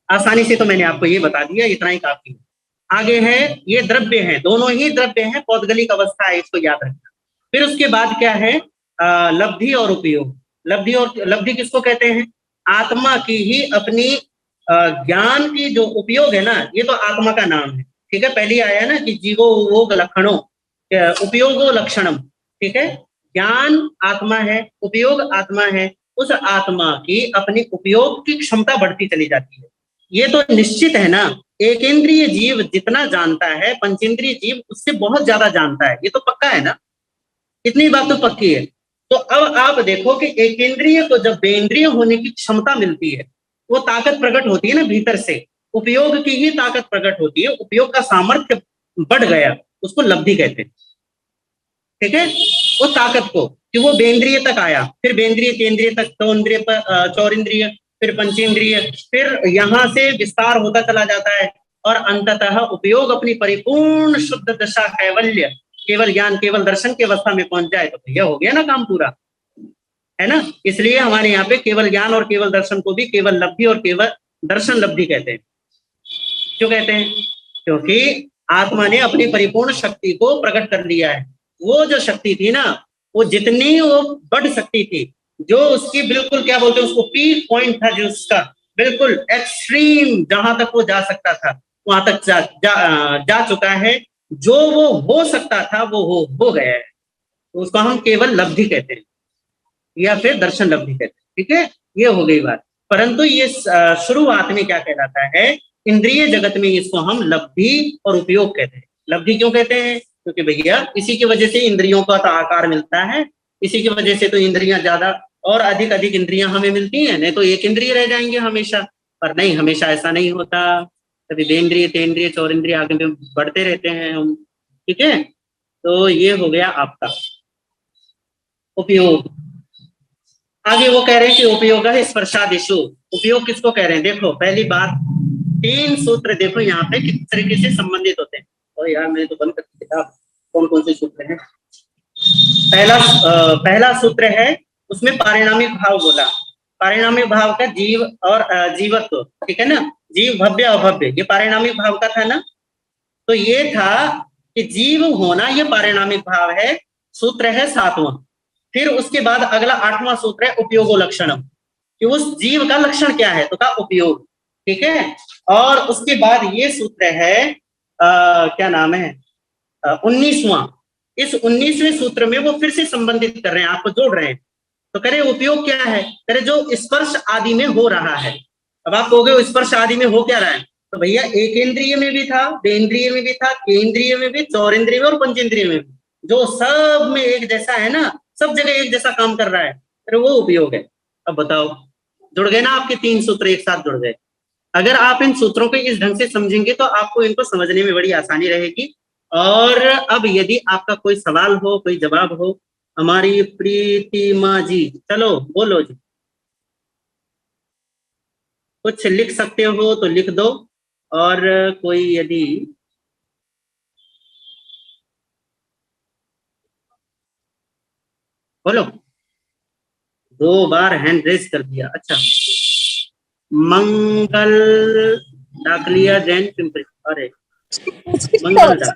आसानी से तो मैंने आपको ये बता दिया, इतना ही काफी है। आगे है, ये द्रव्य है, दोनों ही द्रव्य हैं, पौद्गलिक अवस्था है, इसको याद रखना। फिर उसके बाद क्या है, लब्धि और उपयोग। लब्धि किसको कहते हैं, आत्मा की ही अपनी ज्ञान की जो उपयोग है ना, ये तो आत्मा का नाम है, ठीक है। पहले आया ना कि जीवो वो लक्षणों, उपयोगो लक्षणम, ठीक है। ज्ञान आत्मा है, उपयोग आत्मा है, उस आत्मा की अपनी उपयोग की क्षमता बढ़ती चली जाती है। ये तो निश्चित है ना, एक इंद्रिय जीव जितना जानता है, पंचेंद्रिय जीव उससे बहुत ज्यादा जानता है, ये तो पक्का है ना, इतनी बात तो पक्की है। तो अब आप देखो कि एक इंद्रिय को जब बेइंद्रिय होने की क्षमता मिलती है, वो ताकत प्रकट होती है ना भीतर से, उपयोग की ही ताकत प्रकट होती है, उपयोग का सामर्थ्य बढ़ गया, उसको लब्धि कहते हैं, ठीक है। वो ताकत को कि वो बेंद्रिय तक आया, फिर बेंद्रिय केंद्रीय तक, चौंद्रिय चौरिंद्रिय, फिर पंचेंद्रिय, फिर यहां से विस्तार होता चला जाता है, और अंततः उपयोग अपनी परिपूर्ण शुद्ध दशा कैवल्य, केवल ज्ञान केवल दर्शन की अवस्था में पहुंच जाए तो भैया हो गया ना काम पूरा, है ना। इसलिए हमारे यहाँ पे केवल ज्ञान और केवल दर्शन को भी केवल लब्धि और केवल दर्शन लब्धि कहते हैं। क्यों कहते हैं, क्योंकि आत्मा ने अपनी परिपूर्ण शक्ति को प्रकट कर लिया है। वो जो शक्ति थी ना, वो जितनी वो बढ़ सकती थी, जो उसकी बिल्कुल क्या बोलते हैं उसको, पीक पॉइंट था जो उसका, बिल्कुल एक्सट्रीम जहां तक वो जा सकता था, वहां तक जा चुका है। जो वो हो सकता था वो हो गया है, तो उसको हम केवल लब्धि कहते हैं, या फिर दर्शन लब्धि कहते हैं, ठीक है। ये हो गई बात। परंतु ये शुरुआत में क्या कहलाता है, इंद्रिय जगत में इसको हम लब्धि और उपयोग कहते हैं। लब्धि क्यों कहते हैं, क्योंकि भैया इसी की वजह से इंद्रियों का तो आकार मिलता है, इसी की वजह से तो इंद्रियां ज्यादा और अधिक अधिक इंद्रियां हमें मिलती हैं, नहीं तो एक इंद्रिय रह जाएंगे हमेशा। पर नहीं, हमेशा ऐसा नहीं होता, कभी देन्द्रिय तेन्द्रिय चौरिंद्रिय आगे में बढ़ते रहते हैं हम, ठीक है। तो ये हो गया आपका उपयोग। आगे वो कह रहे हैं कि उपयोग है स्पर्शादिशु। उपयोग किसको कह रहे हैं, देखो पहली बात, तीन सूत्र देखो यहाँ पे किस तरीके से संबंधित होते हैं। तो यार मैंने तो बंद कर दी किताब, कौन कौन से सूत्र हैं। पहला सूत्र है, उसमें पारिणामिक भाव बोला, पारिणामिक भाव का जीव और जीवत्व, ठीक है ना, जीव भव्य अभव्य, ये पारिणामिक भाव का था ना। तो ये था कि जीव होना ये पारिणामिक भाव है, सूत्र है सातवां। फिर उसके बाद अगला आठवां सूत्र है उपयोगो लक्षणम, कि उस जीव का लक्षण क्या है, तो का उपयोग, ठीक है। और उसके बाद ये सूत्र है क्या नाम है, 19वां। इस 19वें सूत्र में वो फिर से संबंधित कर रहे हैं, आपको जोड़ रहे हैं। तो करे उपयोग क्या है, करे जो स्पर्श आदि में हो रहा है। अब आप कहोगे स्पर्श आदि में हो क्या रहा है, तो भैया एक इंद्रिय में भी था, बेन्द्रिय में भी था, केंद्रिय में भी, चौरिंद्रिय में और पंचेंद्रिय में भी, जो सब में एक जैसा है ना, सब जगह एक जैसा काम कर रहा है, अरे वो उपयोग है। अब बताओ, जुड़ गए ना आपके तीन सूत्र एक साथ जुड़ गए। अगर आप इन सूत्रों को इस ढंग से समझेंगे तो आपको इनको समझने में बड़ी आसानी रहेगी। और अब यदि आपका कोई सवाल हो, कोई जवाब हो, हमारी प्रीतिमा जी, चलो बोलो जी, कुछ लिख सकते हो तो लिख दो, और कोई यदि बोलो, 2 बार हैंड रेज कर दिया। अच्छा, मंगल डाकलिया जैन पिंपरी, अरे मंगल डाक,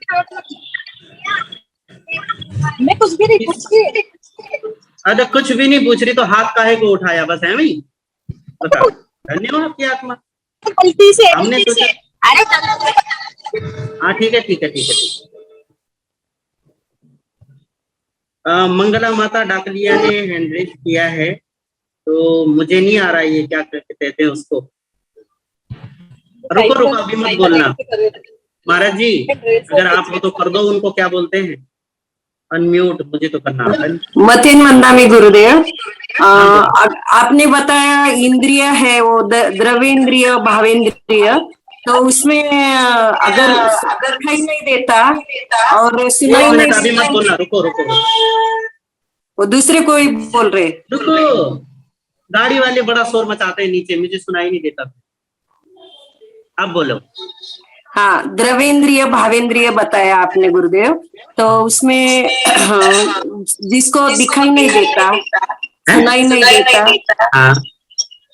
मैं कुछ भी नहीं पूछ रही। अरे कुछ भी नहीं पूछ रही तो हाथ काहे को उठाया, बस है वही, बताओ। धन्यवाद आपकी आत्मा। गलती से हमने सोचा, अरे हाँ ठीक है ठीक है ठीक है ठीक है। मंगला माता डाकलिया ने हैंड रेज किया है, तो मुझे नहीं आ रहा है ये क्या कहते हैं उसको। रुको रुको, अभी मत बोलना महाराज जी, अगर आप हो तो कर दो उनको, क्या बोलते हैं, अनम्यूट, मुझे तो करना आता है। मथिन मंदामी गुरुदेव, हाँ, आपने बताया इंद्रिय है वो द्रवेंद्रिय भावेंद्रिय, तो उसमें अगर दिखाई नहीं देता और एक सुनाई नहीं मिनट, अभी मत देता, बोलना, रुको रुको वो दूसरे कोई बोल रहे। रुको, गाड़ी वाले बड़ा शोर मचाते हैं नीचे, मुझे सुनाई नहीं देता। अब बोलो। हाँ, द्रवेंद्रिय भावेंद्रिय बताया आपने गुरुदेव, तो उसमें जिसको दिखाई नहीं देता, सुनाई नहीं देता, हाँ,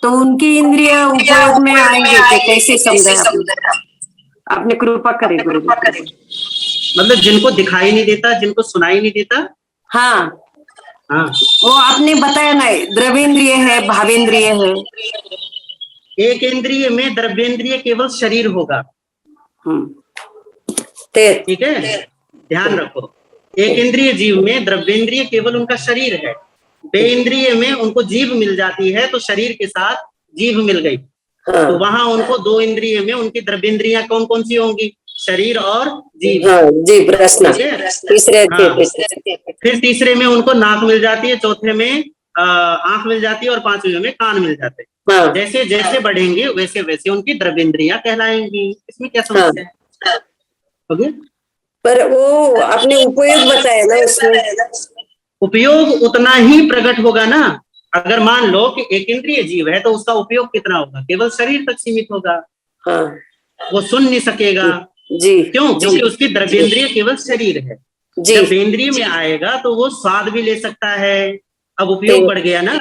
तो उनकी इंद्रिय उपयोग में आएंगे क्या, कैसे समझा आपने? आपने कृपा करे गुरुदेव। मतलब जिनको दिखाई नहीं देता, जिनको सुनाई नहीं देता। हाँ, हाँ, वो आपने बताया ना, द्रवेंद्रिय है भावेंद्रिय है। एक इंद्रिय में द्रव्येंद्रिय केवल शरीर होगा, ठीक है, ध्यान रखो। एक इंद्रिय जीव में द्रव्येंद्रिय केवल उनका शरीर है, बे इंद्रिय में उनको जीभ मिल जाती है, तो शरीर के साथ जीभ मिल गई, तो वहां उनको 2 इंद्रिय में उनकी द्रव्येंद्रियां कौन कौन सी होंगी, शरीर और जीभ। जी, प्रश्न तीसरे हाँ, फिर तीसरे में उनको नाक मिल जाती है, चौथे में आंख मिल जाती है और पांचवें में कान मिल जाते हैं। जैसे जैसे बढ़ेंगे वैसे वैसे उनकी द्रव्येंद्रियां कहलाएंगी। इसमें क्या समस्या है? हो गया? पर वो आपने उपयोग बताया ना, उसमें उपयोग उतना ही प्रकट होगा ना। अगर मान लो कि एक इंद्रिय जीव है, तो उसका उपयोग कितना होगा, केवल शरीर तक सीमित होगा। हाँ, वो सुन नहीं सकेगा। जी, क्यों? क्योंकि उसकी द्रव्येंद्रिय केवल शरीर है। जी, जब इंद्रिय में आएगा तो वो स्वाद भी ले सकता है। अब उपयोग बढ़ गया ना।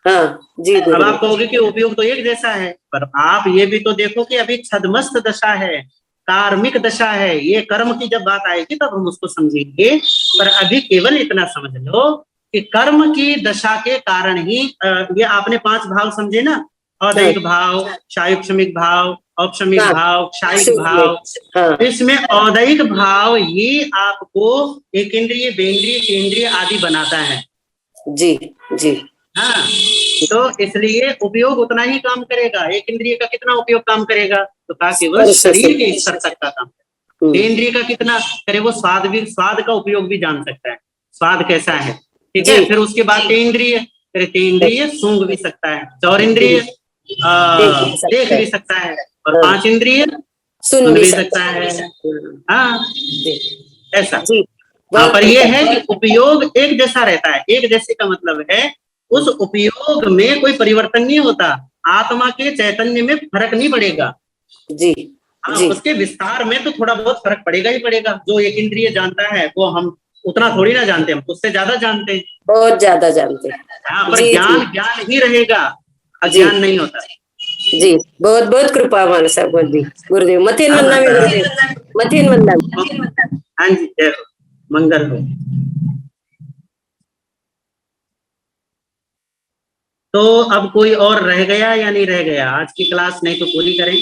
हाँ जी। अब आप कहोगे कि उपयोग तो एक जैसा है, पर आप ये भी तो देखो कि अभी छदमस्त दशा है, कार्मिक दशा है। ये कर्म की जब बात आएगी तब हम उसको समझेंगे, पर अभी केवल इतना समझ लो कि कर्म की दशा के कारण ही ये आपने 5 भाव समझे ना, अदैहिक भाव, क्षायुक्षमिक भाव, औपशमिक भाव, क्षायिक भाव। इसमें औदैहिक भाव ही आपको एक इंद्रिय, बेंद्रिय, केंद्रीय आदि बनाता है। जी जी। हाँ, तो इसलिए उपयोग उतना ही काम करेगा। एक इंद्रिय का कितना उपयोग काम करेगा, तो कहा केवल शरीर के स्तर तक का काम। इंद्रिय का कितना करे, वो स्वाद का उपयोग भी जान सकता है, स्वाद कैसा है, ठीक है। फिर उसके बाद तेंद्रिय, तेंद्रिय सूंघ भी सकता है, चौरिंद्रिय देख भी सकता है, और 5 इंद्रिय सुन भी सकता है। हाँ, ऐसा। हाँ, पर ये है कि उपयोग एक जैसा रहता है। एक जैसे का मतलब है उस उपयोग में कोई परिवर्तन नहीं होता, आत्मा के चैतन्य में फर्क नहीं पड़ेगा। जी, हाँ, जी। उसके विस्तार में तो थोड़ा बहुत फर्क पड़ेगा ही पड़ेगा। जो एक इंद्रिय जानता है वो हम उतना थोड़ी ना जानते, हम उससे ज्यादा जानते हैं, बहुत ज्यादा जानते हैं। हाँ, पर ज्ञान ज्ञान ही रहेगा, अज्ञान नहीं होता। जी, बहुत बहुत कृपा मानसा गुरुदेव। मथिन मंदामी गुरुदेव, मथिन मंदामी। हाँ जी, जय हो, मंगल हो। तो अब कोई और रह गया या नहीं रह गया? आज की क्लास नहीं तो पूरी करें।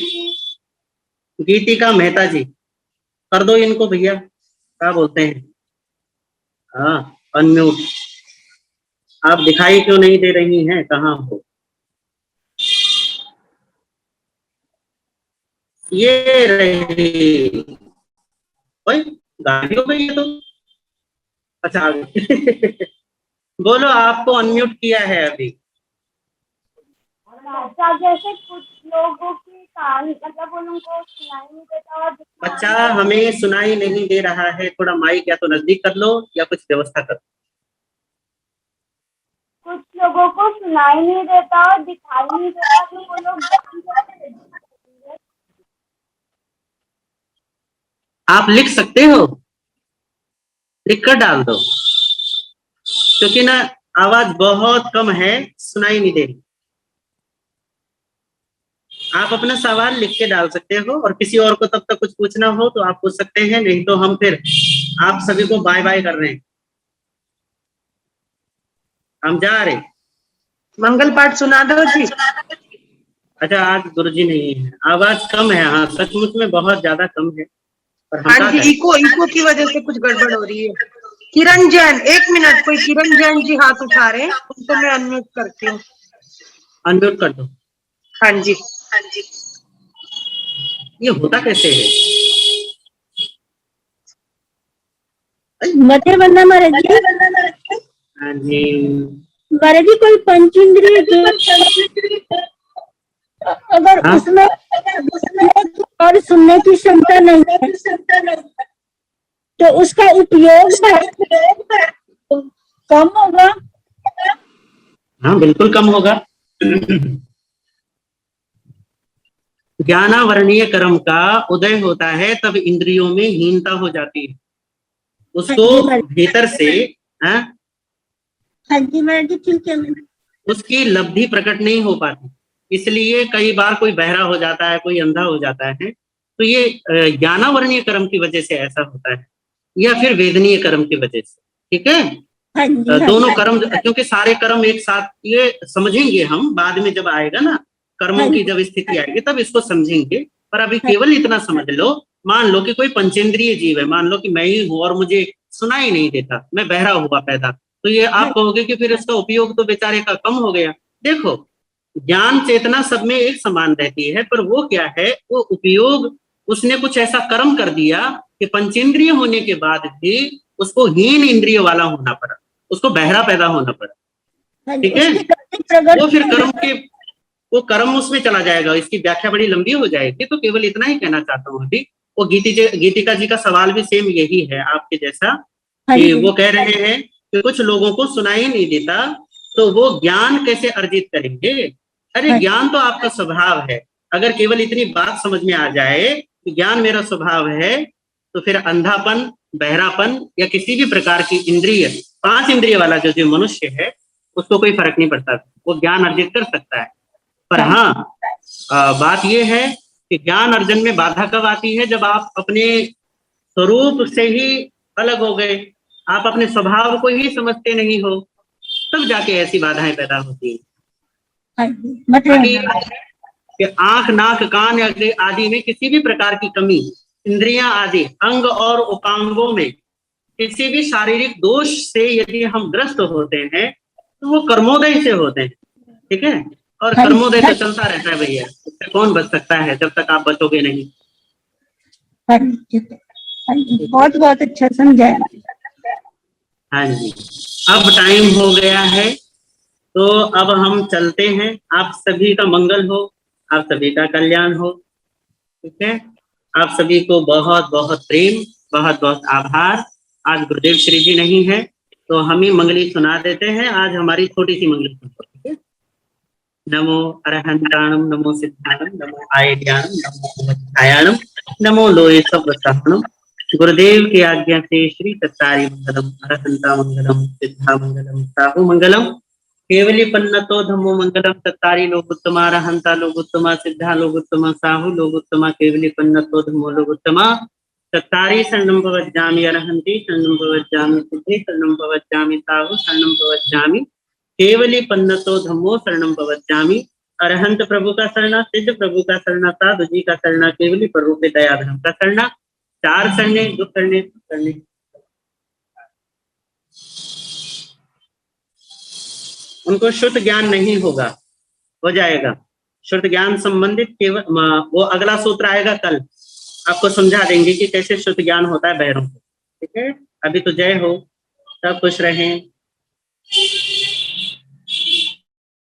गीतिका मेहता जी, कर दो इनको भैया, क्या बोलते हैं? हाँ, अनम्यूट। आप दिखाई क्यों नहीं दे रही हैं, कहाँ हो? ये रही, ओए गाड़ी हो गई है तो। अच्छा, आ गई। बोलो, आपको अनम्यूट किया है अभी। अच्छा, जैसे कुछ लोगों की कहानी मतलब उनको सुनाई नहीं देता और बच्चा, हमें सुनाई नहीं दे रहा है, थोड़ा माइक या तो नजदीक कर लो या कुछ व्यवस्था कर। कुछ लोगों को सुनाई नहीं देता और दिखाई नहीं देता, तो वो लोग ज्ञान कैसे देंगे? आप लिख सकते हो, लिख कर डाल दो, क्योंकि ना आवाज बहुत कम है, सुनाई नहीं दे रही। आप अपना सवाल लिख के डाल सकते हो और किसी और को तब तक कुछ पूछना हो तो आप पूछ सकते हैं, नहीं तो हम फिर आप सभी को बाय बाय कर रहे हैं, हम जा रहे। मंगल पाठ सुना दो जी। अच्छा, आज गुरुजी नहीं है, आवाज कम है। हाँ, सचमुच में बहुत ज्यादा कम है, पर हम हाँ क्या जी, करें? इको की वजह से कुछ गड़बड़ हो रही है। किरण जैन, 1 मिनट, कोई किरण जैन जी हाथ उठा रहे हैं, उनको मैं अनम्यूट करती हूँ। अनम्यूट कर दो। हाँ जी। ये होता कैसे है? मते बनना महाराज जी। हाँ जी, महाराज जी कोई पंच इंद्रिय जो अगर हाँ? उसमें और सुनने की क्षमता नहीं है तो उसका उपयोग कम होगा। हाँ, बिल्कुल कम होगा। ज्ञानावरणीय कर्म का उदय होता है तब इंद्रियों में हीनता हो जाती है, उसको भीतर से, हाँ, हाँ जी महाराज जी, ठीक है। उसकी लब्धि प्रकट नहीं हो पाती। इसलिए कई बार कोई बहरा हो जाता है, कोई अंधा हो जाता है, तो ये ज्ञानावरणीय कर्म की वजह से ऐसा होता है, या फिर वेदनीय कर्म की वजह से। ठीक है, हाँ जी, दोनों कर्म, क्योंकि सारे कर्म एक साथ, ये समझेंगे हम बाद में जब आएगा ना, कर्मों की जब स्थिति आएगी तब इसको समझेंगे। पर अभी केवल इतना समझ लो, मान लो कि कोई पंचेंद्रिय जीव है, मान लो कि मैं ही हूँ और मुझे सुनाई नहीं देता, मैं बहरा हुआ पैदा, तो ये आप कहोगे कि फिर इसका उपयोग तो बेचारे का कम हो गया। देखो, ज्ञान चेतना सब में एक समान रहती है, पर वो क्या है, वो उपयोग, उसने कुछ ऐसा कर्म कर दिया कि पंचेंद्रिय होने के बाद भी उसको हीन इंद्रिय वाला होना पड़ा, उसको बहरा पैदा होना पड़ा। ठीक है, वो फिर कर्म के, वो कर्म उसमें चला जाएगा। इसकी व्याख्या बड़ी लंबी हो जाएगी, तो केवल इतना ही कहना चाहता हूँ अभी। वो गीतिका जी का सवाल भी सेम यही है आपके जैसा, कि वो कह रहे हैं कि कुछ लोगों को सुनाई नहीं देता, तो वो ज्ञान कैसे अर्जित करेंगे? अरे ज्ञान तो आपका स्वभाव है। अगर केवल इतनी बात समझ में आ जाए कि ज्ञान मेरा स्वभाव है, तो फिर अंधापन, बहरापन या किसी भी प्रकार की इंद्रिय, 5 इंद्रिय वाला जो मनुष्य है, उसको कोई फर्क नहीं पड़ता, वो ज्ञान अर्जित कर सकता है। पर हाँ, बात यह है कि ज्ञान अर्जन में बाधा कब आती है? जब आप अपने स्वरूप से ही अलग हो गए, आप अपने स्वभाव को ही समझते नहीं हो, तब जाके ऐसी बाधाएं पैदा होती है। बाकी कि आंख, नाक, कान आदि में किसी भी प्रकार की कमी, इंद्रियां आदि अंग और उपांगों में किसी भी शारीरिक दोष से यदि हम ग्रस्त होते हैं, तो वो कर्मोदय से होते हैं। ठीक है, और कर्मोदय तो चलता रहता है भैया, उससे कौन बच सकता है जब तक आप बचोगे नहीं। बहुत बहुत अच्छा समझाया। हाँ जी, अब टाइम हो गया है, तो अब हम चलते हैं। आप सभी का मंगल हो, आप सभी का कल्याण हो। ठीक है, आप सभी को बहुत बहुत प्रेम, बहुत बहुत आभार। आज गुरुदेव श्री जी नहीं है, तो हम ही मंगली सुना देते हैं। आज हमारी छोटी सी मंगली सुनो। ठीक है, नमो अरहंताणम, नमो सिद्धाणम, नमो आयज्ञानम, नमो छायाणम, नमो लोहे सवसाहणम। गुरुदेव की आज्ञा से श्री तत्तारी मंगलम, अरहंता मंगलम, सिद्धा मंगलम, साहु मंगलम, केवली पन्नतो धम्मो मंगलम। तत्तारी लोकोत्तमा, अरहंता लोकोत्तमा, सिद्धा लोकोत्तमा, साहु लोकोत्तमा, केवली पन्नतो धम्मो लोकोत्तमा। तत्तारी शरणं भवज्जामि, अरहंती शरणं भवज्जामि, सिद्धि शरणं भवज्जामि, साहु शरणं भवज्जामि, केवली पन्नतो धम्मो शरणं भवज्जामि। अरहंत प्रभु का शरणा, सिद्ध प्रभु का शरणा, साधु जी का शरणा, केवली प्रभु दयाधर्म का शरणा। 4 शरणे, दुख करने करने। उनको शुद्ध ज्ञान नहीं होगा, हो जाएगा शुद्ध ज्ञान संबंधित। केवल वो अगला सूत्र आएगा कल, आपको समझा देंगे कि कैसे शुद्ध ज्ञान होता है बहरों को। ठीक है, अभी तो जय हो, सब खुश रहें।